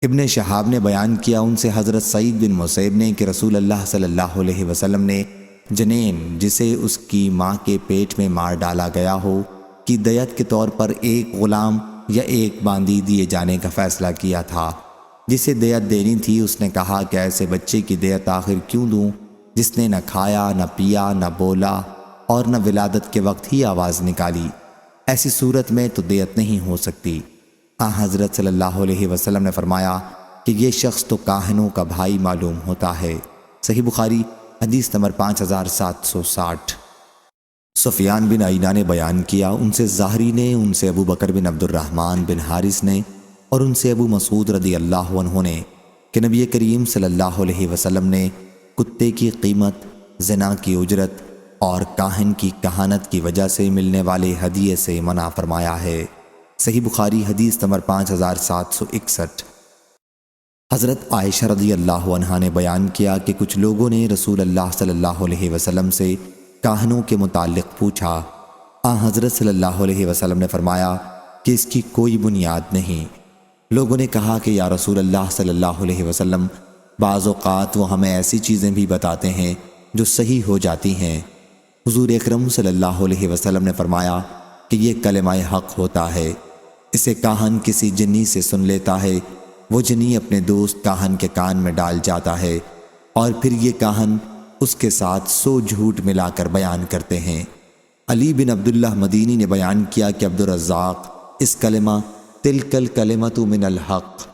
ابن شہاب نے بیان کیا، ان سے حضرت سعید بن مسیب نے کہ رسول اللہ صلی اللہ علیہ وسلم نے جنین جسے اس کی ماں کے پیٹ میں مار ڈالا گیا ہو کی دیت کے طور پر ایک غلام یا ایک باندی دیے جانے کا فیصلہ کیا تھا۔ جسے دیت دینی تھی اس نے کہا کہ ایسے بچے کی دیت آخر کیوں دوں جس نے نہ کھایا، نہ پیا، نہ بولا، اور نہ ولادت کے وقت ہی آواز نکالی؟ ایسی صورت میں تو دیت نہیں ہو سکتی۔ حضرت صلی اللہ علیہ وسلم نے فرمایا کہ یہ شخص تو کاہنوں کا بھائی معلوم ہوتا ہے۔ صحیح بخاری حدیث نمبر 5760۔ سفیان بن عیینہ نے بیان کیا، ان سے زہری نے، ان سے ابو بکر بن عبد الرحمن بن حارث نے، اور ان سے ابو مسعود رضی اللہ عنہ نے کہ نبی کریم صلی اللہ علیہ وسلم نے کتے کی قیمت، زنا کی اجرت اور کاہن کی کہانت کی وجہ سے ملنے والے ہدیے سے منع فرمایا ہے۔ صحیح بخاری حدیث نمبر 5761۔ حضرت عائشہ رضی اللہ عنہا نے بیان کیا کہ کچھ لوگوں نے رسول اللہ صلی اللہ علیہ وسلم سے کاہنوں کے متعلق پوچھا۔ حضرت صلی اللہ علیہ وسلم نے فرمایا کہ اس کی کوئی بنیاد نہیں۔ لوگوں نے کہا کہ یا رسول اللہ صلی اللہ علیہ وسلم، بعض اوقات وہ ہمیں ایسی چیزیں بھی بتاتے ہیں جو صحیح ہو جاتی ہیں۔ حضور اکرم صلی اللہ علیہ وسلم نے فرمایا کہ یہ کلمہ حق ہوتا ہے، اسے کاہن کسی جنی سے سن لیتا ہے، وہ جنی اپنے دوست کاہن کے کان میں ڈال جاتا ہے، اور پھر یہ کاہن اس کے ساتھ 100 جھوٹ ملا کر بیان کرتے ہیں۔ علی بن عبداللہ مدینی نے بیان کیا کہ عبدالرزاق اس کلمہ تلک الکلمۃ من الحق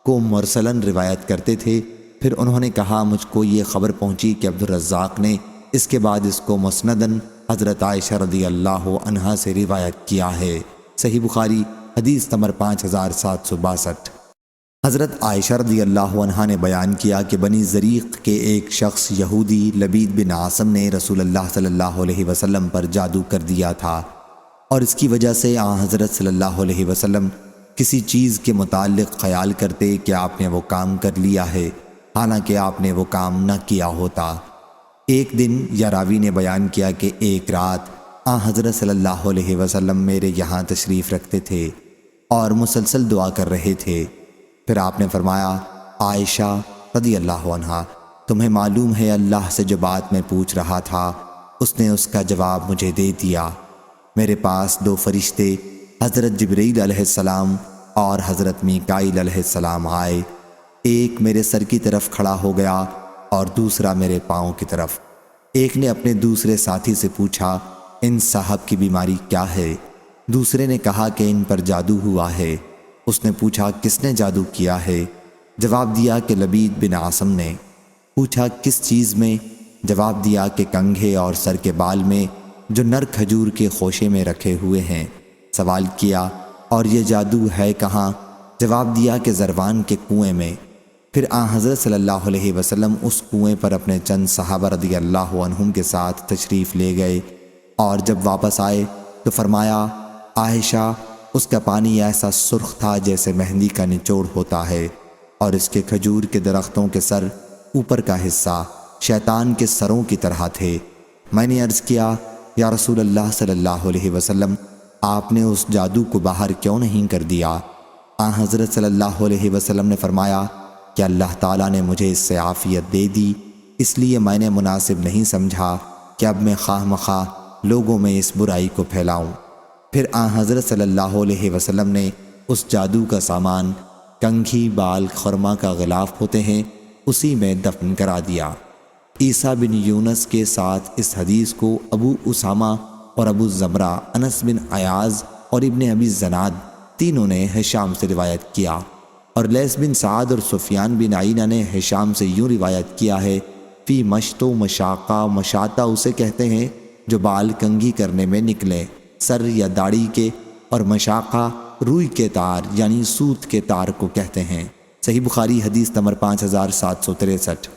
کو مرسلاً روایت کرتے تھے۔ پھر انہوں نے کہا مجھ کو یہ خبر پہنچی کہ عبدالرزاق نے اس کے بعد اس کو مسنداً حضرت عائشہ رضی اللہ عنہا سے روایت کیا ہے۔ صحیح بخاری حدیث نمبر 5762۔ حضرت عائشہ رضی اللہ عنہا نے بیان کیا کہ بنی زریق کے ایک شخص یہودی لبید بن عاصم نے رسول اللہ صلی اللہ علیہ وسلم پر جادو کر دیا تھا، اور اس کی وجہ سے حضرت صلی اللہ علیہ وسلم کسی چیز کے متعلق خیال کرتے کہ آپ نے وہ کام کر لیا ہے، حالانکہ آپ نے وہ کام نہ کیا ہوتا۔ ایک دن یا راوی نے بیان کیا کہ ایک رات حضرت صلی اللہ علیہ وسلم میرے یہاں تشریف رکھتے تھے اور مسلسل دعا کر رہے تھے۔ پھر آپ نے فرمایا، عائشہ رضی اللہ عنہا، تمہیں معلوم ہے اللہ سے جو بات میں پوچھ رہا تھا اس نے اس کا جواب مجھے دے دیا۔ میرے پاس 2 فرشتے حضرت جبرائیل علیہ السلام اور حضرت میکائیل علیہ السلام آئے، ایک میرے سر کی طرف کھڑا ہو گیا اور دوسرا میرے پاؤں کی طرف۔ ایک نے اپنے دوسرے ساتھی سے پوچھا، ان صاحب کی بیماری کیا ہے؟ دوسرے نے کہا کہ ان پر جادو ہوا ہے۔ اس نے پوچھا کس نے جادو کیا ہے؟ جواب دیا کہ لبید بن عاصم نے۔ پوچھا کس چیز میں؟ جواب دیا کہ کنگھے اور سر کے بال میں جو نر کھجور کے خوشے میں رکھے ہوئے ہیں۔ سوال کیا اور یہ جادو ہے کہاں؟ جواب دیا کہ زروان کے کنویں میں۔ پھر حضرت صلی اللہ علیہ وسلم اس کنویں پر اپنے چند صحابہ رضی اللہ عنہم کے ساتھ تشریف لے گئے، اور جب واپس آئے تو فرمایا عائشہ اس کا پانی ایسا سرخ تھا جیسے مہندی کا نچوڑ ہوتا ہے، اور اس کے کھجور کے درختوں کے سر اوپر کا حصہ شیطان کے سروں کی طرح تھے۔ میں نے عرض کیا یا رسول اللہ صلی اللہ علیہ وسلم، آپ نے اس جادو کو باہر کیوں نہیں کر دیا؟ حضرت صلی اللہ علیہ وسلم نے فرمایا کہ اللہ تعالیٰ نے مجھے اس سے عافیت دے دی، اس لیے میں نے مناسب نہیں سمجھا کہ اب میں خواہ مخواہ لوگوں میں اس برائی کو پھیلاؤں۔ پھر حضرت صلی اللہ علیہ وسلم نے اس جادو کا سامان کنگھی، بال، خرما کا غلاف ہوتے ہیں اسی میں دفن کرا دیا۔ عیسیٰ بن یونس کے ساتھ اس حدیث کو ابو اسامہ اور ابو زمرہ، انس بن عیاض اور ابن ابی زناد تینوں نے ہشام سے روایت کیا، اور لیث بن سعد اور سفیان بن عینہ نے ہشام سے یوں روایت کیا ہے فی مشط و مشاقہ، مشاطہ اسے کہتے ہیں جو بال کنگھی کرنے میں نکلے سر یا داڑھی کے، اور مشاقہ روئی کے تار یعنی سوت کے تار کو کہتے ہیں۔ صحیح بخاری حدیث نمبر 5763۔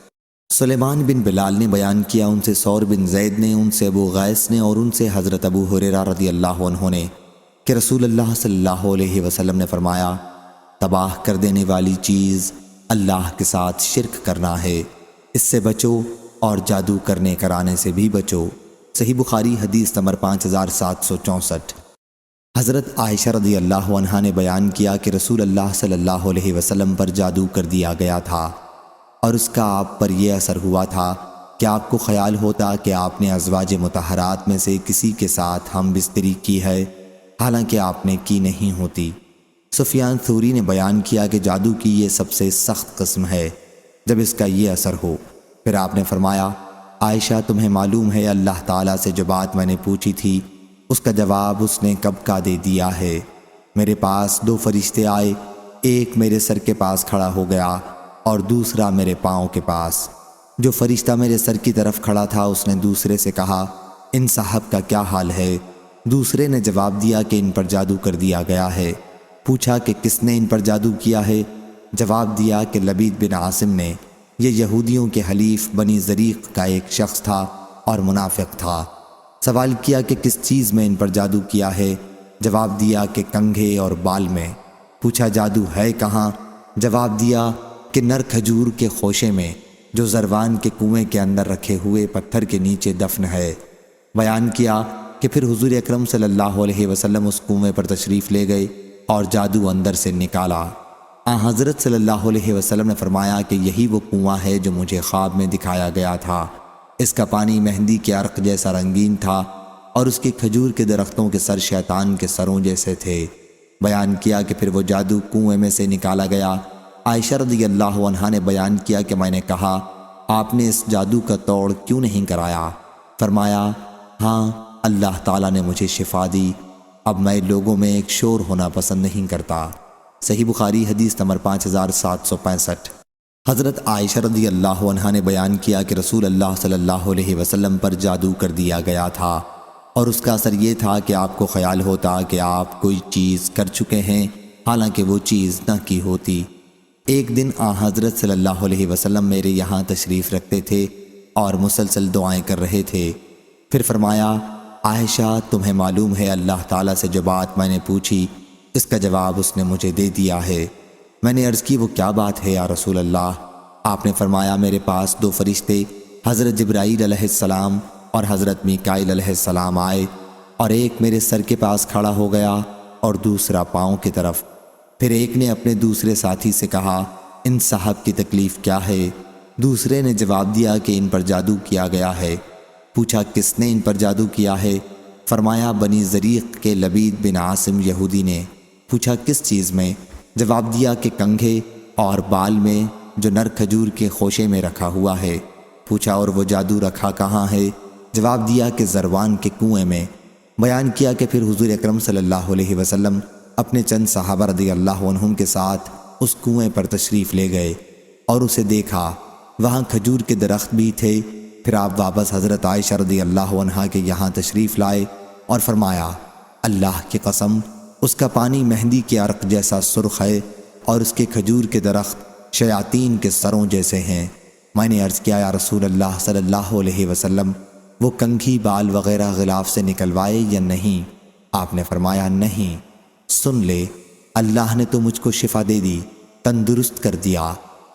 سلیمان بن بلال نے بیان کیا، ان سے ثور بن زید نے، ان سے ابو غیث نے، اور ان سے حضرت ابو ہریرہ رضی اللہ عنہ نے کہ رسول اللہ صلی اللہ علیہ وسلم نے فرمایا تباہ کر دینے والی چیز اللہ کے ساتھ شرک کرنا ہے، اس سے بچو، اور جادو کرنے کرانے سے بھی بچو۔ صحیح بخاری حدیث نمبر 5764۔ حضرت عائشہ رضی اللہ عنہا نے بیان کیا کہ رسول اللہ صلی اللہ علیہ وسلم پر جادو کر دیا گیا تھا، اور اس کا آپ پر یہ اثر ہوا تھا کہ آپ کو خیال ہوتا کہ آپ نے ازواج مطہرات میں سے کسی کے ساتھ ہم بستری کی ہے، حالانکہ آپ نے کی نہیں ہوتی۔ سفیان ثوری نے بیان کیا کہ جادو کی یہ سب سے سخت قسم ہے جب اس کا یہ اثر ہو۔ پھر آپ نے فرمایا عائشہ تمہیں معلوم ہے اللہ تعالیٰ سے جو بات میں نے پوچھی تھی اس کا جواب اس نے کب کا دے دیا ہے۔ میرے پاس دو فرشتے آئے، ایک میرے سر کے پاس کھڑا ہو گیا اور دوسرا میرے پاؤں کے پاس۔ جو فرشتہ میرے سر کی طرف کھڑا تھا اس نے دوسرے سے کہا ان صاحب کا کیا حال ہے؟ دوسرے نے جواب دیا کہ ان پر جادو کر دیا گیا ہے۔ پوچھا کہ کس نے ان پر جادو کیا ہے؟ جواب دیا کہ لبید بن عاصم نے۔ یہ یہودیوں کے حلیف بنی زریق کا ایک شخص تھا اور منافق تھا۔ سوال کیا کہ کس چیز میں ان پر جادو کیا ہے؟ جواب دیا کہ کنگھے اور بال میں۔ پوچھا جادو ہے کہاں؟ جواب دیا کہ نر کھجور کے خوشے میں جو زروان کے کنویں کے اندر رکھے ہوئے پتھر کے نیچے دفن ہے۔ بیان کیا کہ پھر حضور اکرم صلی اللہ علیہ وسلم اس کنویں پر تشریف لے گئے اور جادو اندر سے نکالا۔ حضرت صلی اللہ علیہ وسلم نے فرمایا کہ یہی وہ کنواں ہے جو مجھے خواب میں دکھایا گیا تھا۔ اس کا پانی مہندی کے عرق جیسا رنگین تھا اور اس کے کھجور کے درختوں کے سر شیطان کے سروں جیسے تھے۔ بیان کیا کہ پھر وہ جادو کنویں میں سے نکالا گیا۔ عائشہ رضی اللہ عنہا نے بیان کیا کہ میں نے کہا آپ نے اس جادو کا توڑ کیوں نہیں کرایا؟ فرمایا ہاں اللہ تعالیٰ نے مجھے شفا دی، اب میں لوگوں میں ایک شور ہونا پسند نہیں کرتا۔ صحیح بخاری حدیث نمبر 5765۔ حضرت عائشہ رضی اللہ عنہا نے بیان کیا کہ رسول اللہ صلی اللہ علیہ وسلم پر جادو کر دیا گیا تھا، اور اس کا اثر یہ تھا کہ آپ کو خیال ہوتا کہ آپ کوئی چیز کر چکے ہیں حالانکہ وہ چیز نہ کی ہوتی۔ ایک دن حضرت صلی اللہ علیہ وسلم میرے یہاں تشریف رکھتے تھے اور مسلسل دعائیں کر رہے تھے۔ پھر فرمایا عائشہ تمہیں معلوم ہے اللہ تعالیٰ سے جو بات میں نے پوچھی اس کا جواب اس نے مجھے دے دیا ہے۔ میں نے عرض کی وہ کیا بات ہے یا رسول اللہ؟ آپ نے فرمایا میرے پاس دو فرشتے حضرت جبرائیل علیہ السلام اور حضرت میکائیل علیہ السلام آئے، اور ایک میرے سر کے پاس کھڑا ہو گیا اور دوسرا پاؤں کی طرف۔ پھر ایک نے اپنے دوسرے ساتھی سے کہا ان صاحب کی تکلیف کیا ہے؟ دوسرے نے جواب دیا کہ ان پر جادو کیا گیا ہے۔ پوچھا کس نے ان پر جادو کیا ہے؟ فرمایا بنی زریق کے لبید بن عاصم یہودی نے۔ پوچھا کس چیز میں؟ جواب دیا کہ کنگھے اور بال میں جو نر کھجور کے خوشے میں رکھا ہوا ہے۔ پوچھا اور وہ جادو رکھا کہاں ہے؟ جواب دیا کہ زروان کے کنویں میں۔ بیان کیا کہ پھر حضور اکرم صلی اللہ علیہ وسلم اپنے چند صحابہ رضی اللہ عنہم کے ساتھ اس کنویں پر تشریف لے گئے اور اسے دیکھا، وہاں کھجور کے درخت بھی تھے۔ پھر آپ واپس حضرت عائشہ رضی اللہ عنہا کے یہاں تشریف لائے اور فرمایا، اللہ کی قسم، اس کا پانی مہندی کے عرق جیسا سرخ ہے اور اس کے کھجور کے درخت شیاطین کے سروں جیسے ہیں۔ میں نے عرض کیا، یا رسول اللہ صلی اللہ علیہ وسلم، وہ کنگھی بال وغیرہ غلاف سے نکلوائے یا نہیں؟ آپ نے فرمایا، نہیں۔ سن لے، اللہ نے تو مجھ کو شفا دے دی، تندرست کر دیا۔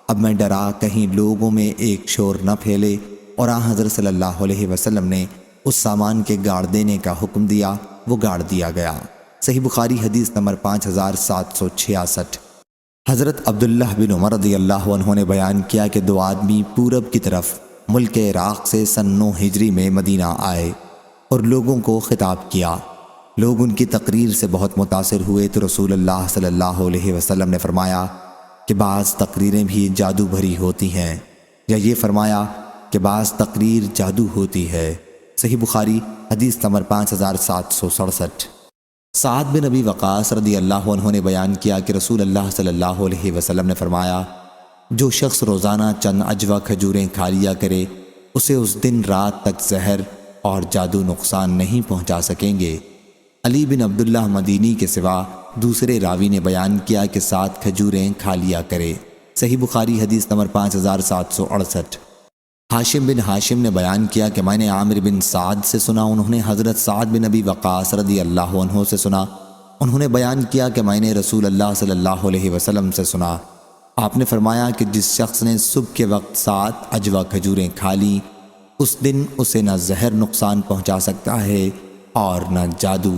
اب میں ڈرا کہیں لوگوں میں ایک شور نہ پھیلے، اور حضرت صلی اللہ علیہ وسلم نے اس سامان کے گاڑ دینے کا حکم دیا، وہ گاڑ دیا گیا۔ صحیح بخاری حدیث نمبر 5766۔ حضرت عبداللہ بن عمر رضی اللہ عنہ نے بیان کیا کہ دو آدمی پورب کی طرف ملک عراق سے سن 9 ہجری میں مدینہ آئے اور لوگوں کو خطاب کیا۔ لوگ ان کی تقریر سے بہت متاثر ہوئے تو رسول اللہ صلی اللہ علیہ وسلم نے فرمایا کہ بعض تقریریں بھی جادو بھری ہوتی ہیں، یا یہ فرمایا کہ بعض تقریر جادو ہوتی ہے۔ صحیح بخاری حدیث نمبر 5767۔ سعد بن ابی وقاص رضی اللہ عنہ نے بیان کیا کہ رسول اللہ صلی اللہ علیہ وسلم نے فرمایا، جو شخص روزانہ چند عجوہ کھجوریں کھا لیا کرے، اسے اس دن رات تک زہر اور جادو نقصان نہیں پہنچا سکیں گے۔ علی بن عبداللہ مدینی کے سوا دوسرے راوی نے بیان کیا کہ 7 کھجوریں کھا لیا کرے۔ صحیح بخاری حدیث نمبر 5768۔ ہاشم بن ہاشم نے بیان کیا کہ میں نے عامر بن سعد سے سنا، انہوں نے حضرت سعد بن ابی وقاص رضی اللہ عنہ سے سنا، انہوں نے بیان کیا کہ میں نے رسول اللہ صلی اللہ علیہ وسلم سے سنا، آپ نے فرمایا کہ جس شخص نے صبح کے وقت 7 عجوہ کھجوریں کھا لیں، اس دن اسے نہ زہر نقصان پہنچا سکتا ہے اور نہ جادو۔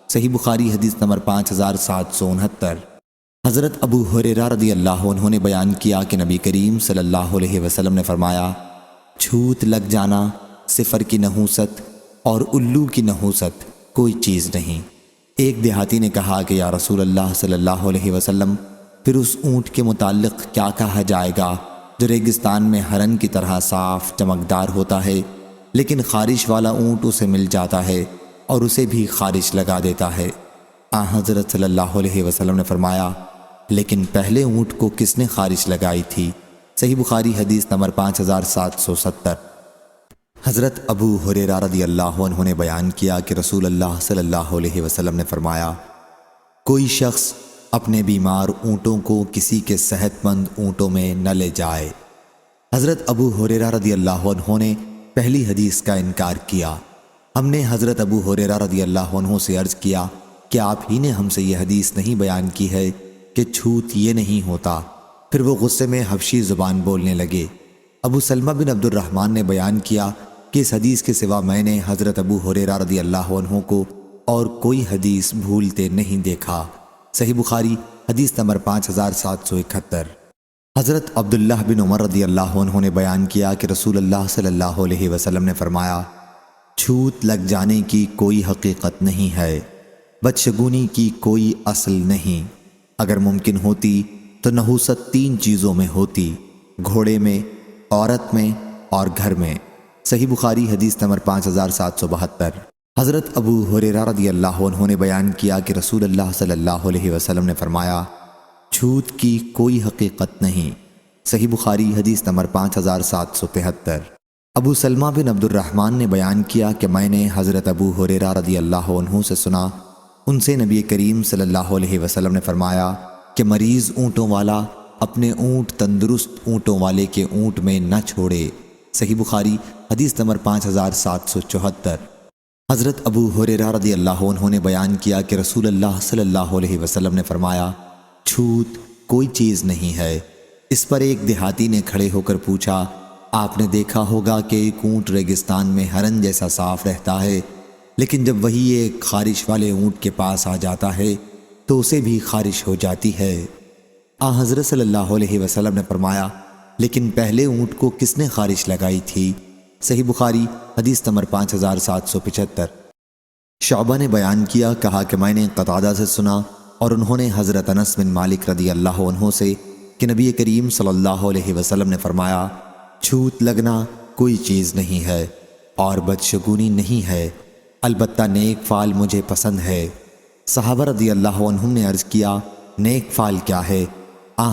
صحیح بخاری حدیث نمبر 5769۔ حضرت ابو ہریرہ رضی اللہ عنہ نے بیان کیا کہ نبی کریم صلی اللہ علیہ وسلم نے فرمایا، چھوت لگ جانا، صفر کی نحوست اور الو کی نحوست کوئی چیز نہیں۔ ایک دیہاتی نے کہا کہ یا رسول اللہ صلی اللہ علیہ وسلم، پھر اس اونٹ کے متعلق کیا کہا جائے گا جو ریگستان میں ہرن کی طرح صاف چمکدار ہوتا ہے، لیکن خارش والا اونٹ اسے مل جاتا ہے اور اسے بھی خارش لگا دیتا ہے؟ حضرت صلی اللہ علیہ وسلم نے فرمایا، لیکن پہلے اونٹ کو کس نے خارش لگائی تھی؟ صحیح بخاری حدیث نمبر 5770۔ حضرت ابو ہریرہ رضی اللہ عنہ نے بیان کیا کہ رسول اللہ صلی اللہ علیہ وسلم نے فرمایا، کوئی شخص اپنے بیمار اونٹوں کو کسی کے صحت مند اونٹوں میں نہ لے جائے۔ حضرت ابو ہریرہ رضی اللہ عنہ نے پہلی حدیث کا انکار کیا۔ ہم نے حضرت ابو ہریرہ رضی اللہ عنہ سے عرض کیا کہ آپ ہی نے ہم سے یہ حدیث نہیں بیان کی ہے کہ چھوت یہ نہیں ہوتا؟ پھر وہ غصے میں حبشی زبان بولنے لگے۔ ابو سلمہ بن عبد الرحمن نے بیان کیا کہ اس حدیث کے سوا میں نے حضرت ابو ہریرہ رضی اللہ عنہ کو اور کوئی حدیث بھولتے نہیں دیکھا۔ صحیح بخاری حدیث نمبر 5771۔ حضرت عبداللہ بن عمر رضی اللہ عنہ نے بیان کیا کہ رسول اللہ صلی اللہ علیہ وسلم نے فرمایا، چھوت لگ جانے کی کوئی حقیقت نہیں ہے، بدشگونی کی کوئی اصل نہیں۔ اگر ممکن ہوتی تو نحوست 3 چیزوں میں ہوتی، گھوڑے میں، عورت میں اور گھر میں۔ صحیح بخاری حدیث نمبر 5772۔ حضرت ابو ہریرہ رضی اللہ عنہ نے بیان کیا کہ رسول اللہ صلی اللہ علیہ وسلم نے فرمایا، چھوت کی کوئی حقیقت نہیں۔ صحیح بخاری حدیث نمبر 5773۔ ابو سلمہ بن عبد الرحمن نے بیان کیا کہ میں نے حضرت ابو ہریرہ رضی اللہ عنہ سے سنا، ان سے نبی کریم صلی اللہ علیہ وسلم نے فرمایا کہ مریض اونٹوں والا اپنے اونٹ تندرست اونٹوں والے کے اونٹ میں نہ چھوڑے۔ صحیح بخاری حدیث نمبر 5774۔ حضرت ابو ہریرہ رضی اللہ عنہ نے بیان کیا کہ رسول اللہ صلی اللہ علیہ وسلم نے فرمایا، چھوت کوئی چیز نہیں ہے۔ اس پر ایک دیہاتی نے کھڑے ہو کر پوچھا، آپ نے دیکھا ہوگا کہ ایک اونٹ ریگستان میں ہرن جیسا صاف رہتا ہے، لیکن جب وہی ایک خارش والے اونٹ کے پاس آ جاتا ہے تو اسے بھی خارش ہو جاتی ہے۔ حضرت صلی اللہ علیہ وسلم نے فرمایا، لیکن پہلے اونٹ کو کس نے خارش لگائی تھی؟ صحیح بخاری حدیث نمبر 5775۔ شعبہ نے بیان کیا، کہا کہ میں نے قتادہ سے سنا اور انہوں نے حضرت انس بن مالک رضی اللہ عنہ سے کہ نبی کریم صلی اللہ علیہ وسلم نے فرمایا، چھوت لگنا کوئی چیز نہیں ہے اور بدشگونی نہیں ہے۔ البتہ نیک فعل مجھے پسند ہے۔ صحابہ رضی اللہ عنہم نے عرض کیا، نیک فعل کیا ہے؟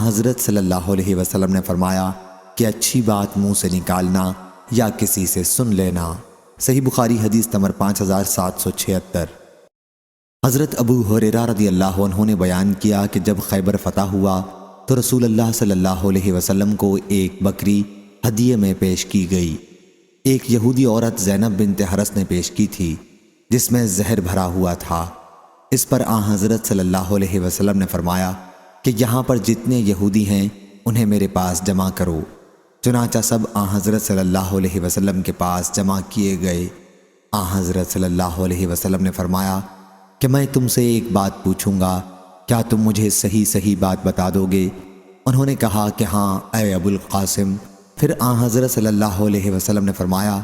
حضرت صلی اللہ علیہ وسلم نے فرمایا کہ اچھی بات منہ سے نکالنا یا کسی سے سن لینا۔ صحیح بخاری حدیث نمبر 5776۔ حضرت ابو ہریرہ رضی اللہ عنہ نے بیان کیا کہ جب خیبر فتح ہوا تو رسول اللہ صلی اللہ علیہ وسلم کو ایک بکری ہدیے میں پیش کی گئی۔ ایک یہودی عورت زینب بنت حرس نے پیش کی تھی جس میں زہر بھرا ہوا تھا۔ اس پر حضرت صلی اللہ علیہ وسلم نے فرمایا کہ یہاں پر جتنے یہودی ہیں انہیں میرے پاس جمع کرو۔ چنانچہ سب حضرت صلی اللہ علیہ وسلم کے پاس جمع کیے گئے۔ حضرت صلی اللہ علیہ وسلم نے فرمایا کہ میں تم سے ایک بات پوچھوں گا، کیا تم مجھے صحیح بات بتا دو گے؟ انہوں نے کہا کہ ہاں اے ابو القاسم۔ پھر حضرت صلی اللہ علیہ وسلم نے فرمایا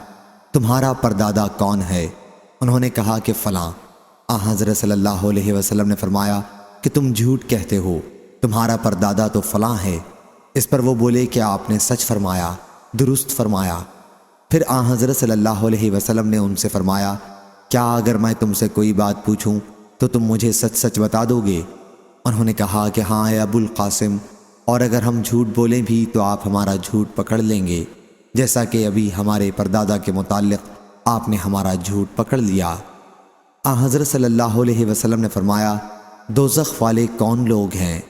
تمہارا پردادا کون ہے؟ انہوں نے کہا کہ فلاں۔ حضرت صلی اللہ علیہ وسلم نے فرمایا کہ تم جھوٹ کہتے ہو، تمہارا پردادا تو فلاں ہے۔ اس پر وہ بولے کہ آپ نے سچ فرمایا، درست فرمایا۔ پھر حضرت صلی اللہ علیہ وسلم نے ان سے فرمایا کیا اگر میں تم سے کوئی بات پوچھوں تو تم مجھے سچ بتا دو گے؟ انہوں نے کہا کہ ہاں اے ابو القاسم، اور اگر ہم جھوٹ بولیں بھی تو آپ ہمارا جھوٹ پکڑ لیں گے، جیسا کہ ابھی ہمارے پردادا کے متعلق آپ نے ہمارا جھوٹ پکڑ لیا۔ حضرت صلی اللہ علیہ وسلم نے فرمایا دوزخ والے کون لوگ ہیں؟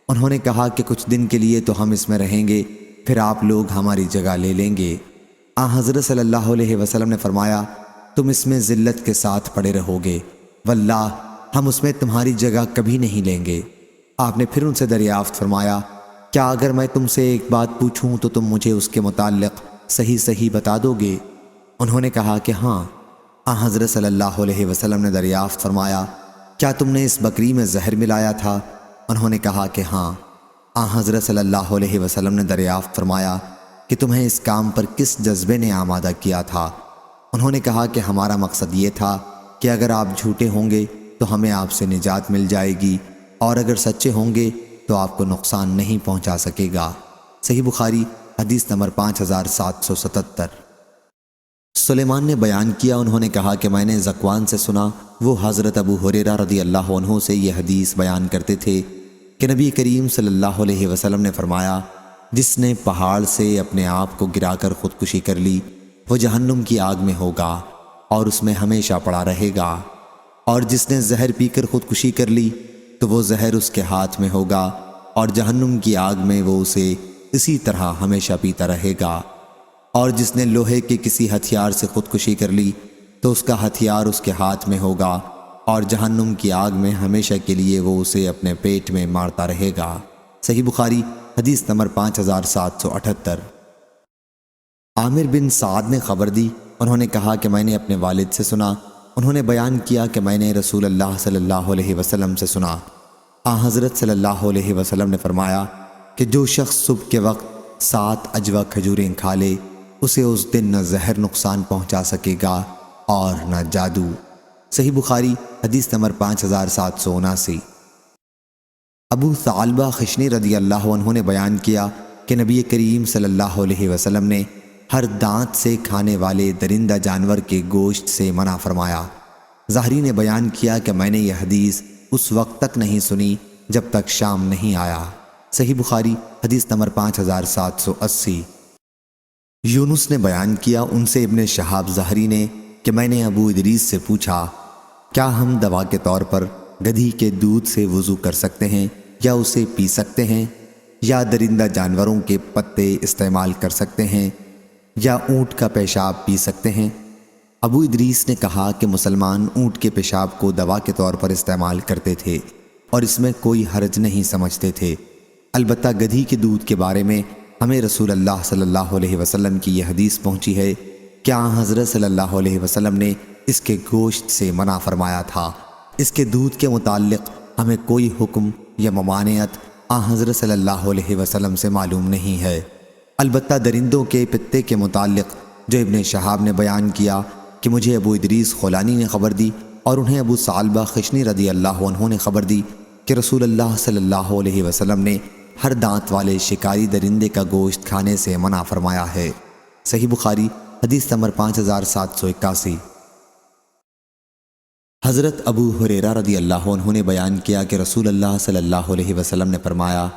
انہوں نے کہا کہ کچھ دن کے لیے تو ہم اس میں رہیں گے، پھر آپ لوگ ہماری جگہ لے لیں گے۔ حضرت صلی اللہ علیہ وسلم نے فرمایا تم اس میں ذلت کے ساتھ پڑے رہو گے، واللہ ہم اس میں تمہاری جگہ کبھی نہیں لیں گے۔ آپ نے پھر ان سے دریافت فرمایا کیا اگر میں تم سے ایک بات پوچھوں تو تم مجھے اس کے متعلق صحیح بتا دو گے؟ انہوں نے کہا کہ ہاں۔ حضرت صلی اللہ علیہ وسلم نے دریافت فرمایا کیا تم نے اس بکری میں زہر ملایا تھا؟ انہوں نے کہا کہ ہاں۔ حضرت صلی اللہ علیہ وسلم نے دریافت فرمایا کہ تمہیں اس کام پر کس جذبے نے آمادہ کیا تھا؟ انہوں نے کہا کہ ہمارا مقصد یہ تھا کہ اگر آپ جھوٹے ہوں گے تو ہمیں آپ سے نجات مل جائے گی، اور اگر سچے ہوں گے تو آپ کو نقصان نہیں پہنچا سکے گا۔ صحیح بخاری حدیث نمبر 5777۔ سلیمان نے بیان کیا، انہوں نے کہا کہ میں نے ذکوان سے سنا، وہ حضرت ابو ہریرہ رضی اللہ عنہ سے یہ حدیث بیان کرتے تھے کہ نبی کریم صلی اللہ علیہ وسلم نے فرمایا جس نے پہاڑ سے اپنے آپ کو گرا کر خودکشی کر لی وہ جہنم کی آگ میں ہوگا اور اس میں ہمیشہ پڑا رہے گا، اور جس نے زہر پی کر خودکشی کر لی تو وہ زہر اس کے ہاتھ میں ہوگا اور جہنم کی آگ میں وہ اسے اسی طرح ہمیشہ پیتا رہے گا، اور جس نے لوہے کے کسی ہتھیار سے خودکشی کر لی تو اس کا ہتھیار اس کے ہاتھ میں ہوگا اور جہنم کی آگ میں ہمیشہ کے لیے وہ اسے اپنے پیٹ میں مارتا رہے گا۔ صحیح بخاری حدیث نمبر 5778۔ عامر بن سعد نے خبر دی، انہوں نے کہا کہ میں نے اپنے والد سے سنا، انہوں نے بیان کیا کہ میں نے رسول اللہ صلی اللہ علیہ وسلم سے سنا، حضرت صلی اللہ علیہ وسلم نے فرمایا کہ جو شخص صبح کے وقت 7 اجوا کھجوریں کھا لے اسے اس دن نہ زہر نقصان پہنچا سکے گا اور نہ جادو۔ صحیح بخاری حدیث نمبر 5779۔ ابو ثعلبہ خشنی رضی اللہ عنہ نے بیان کیا کہ نبی کریم صلی اللہ علیہ وسلم نے ہر دانت سے کھانے والے درندہ جانور کے گوشت سے منع فرمایا۔ ظاہری نے بیان کیا کہ میں نے یہ حدیث اس وقت تک نہیں سنی جب تک شام نہیں آیا۔ صحیح بخاری حدیث نمبر 5780۔ یونس نے بیان کیا، ان سے ابن شہاب ظاہری نے کہ میں نے ابو ادریس سے پوچھا کیا ہم دوا کے طور پر گدھی کے دودھ سے وضو کر سکتے ہیں یا اسے پی سکتے ہیں، یا درندہ جانوروں کے پتے استعمال کر سکتے ہیں، یا اونٹ کا پیشاب پی سکتے ہیں؟ ابو ادریس نے کہا کہ مسلمان اونٹ کے پیشاب کو دوا کے طور پر استعمال کرتے تھے اور اس میں کوئی حرج نہیں سمجھتے تھے، البتہ گدھی کے دودھ کے بارے میں ہمیں رسول اللہ صلی اللہ علیہ وسلم کی یہ حدیث پہنچی ہے کہ حضرت صلی اللہ علیہ وسلم نے اس کے گوشت سے منع فرمایا تھا۔ اس کے دودھ کے متعلق ہمیں کوئی حکم یا ممانعت حضرت صلی اللہ علیہ وسلم سے معلوم نہیں ہے، البتہ درندوں کے پتے کے متعلق جو ابن شہاب نے بیان کیا کہ مجھے ابو ادریس خولانی نے خبر دی اور انہیں ابو ثعلبہ خشنی رضی اللہ عنہ نے خبر دی کہ رسول اللہ صلی اللہ علیہ وسلم نے ہر دانت والے شکاری درندے کا گوشت کھانے سے منع فرمایا ہے۔ صحیح بخاری حدیث نمبر 5781۔ حضرت ابو ہریرہ رضی اللہ عنہ نے بیان کیا کہ رسول اللہ صلی اللہ علیہ وسلم نے فرمایا،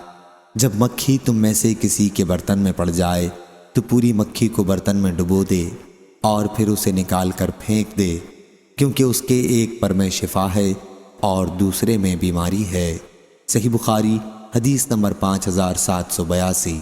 جب مکھی تم میں سے کسی کے برتن میں پڑ جائے تو پوری مکھی کو برتن میں ڈبو دے اور پھر اسے نکال کر پھینک دے، کیونکہ اس کے ایک پر میں شفا ہے اور دوسرے میں بیماری ہے۔ صحیح بخاری حدیث نمبر 5782۔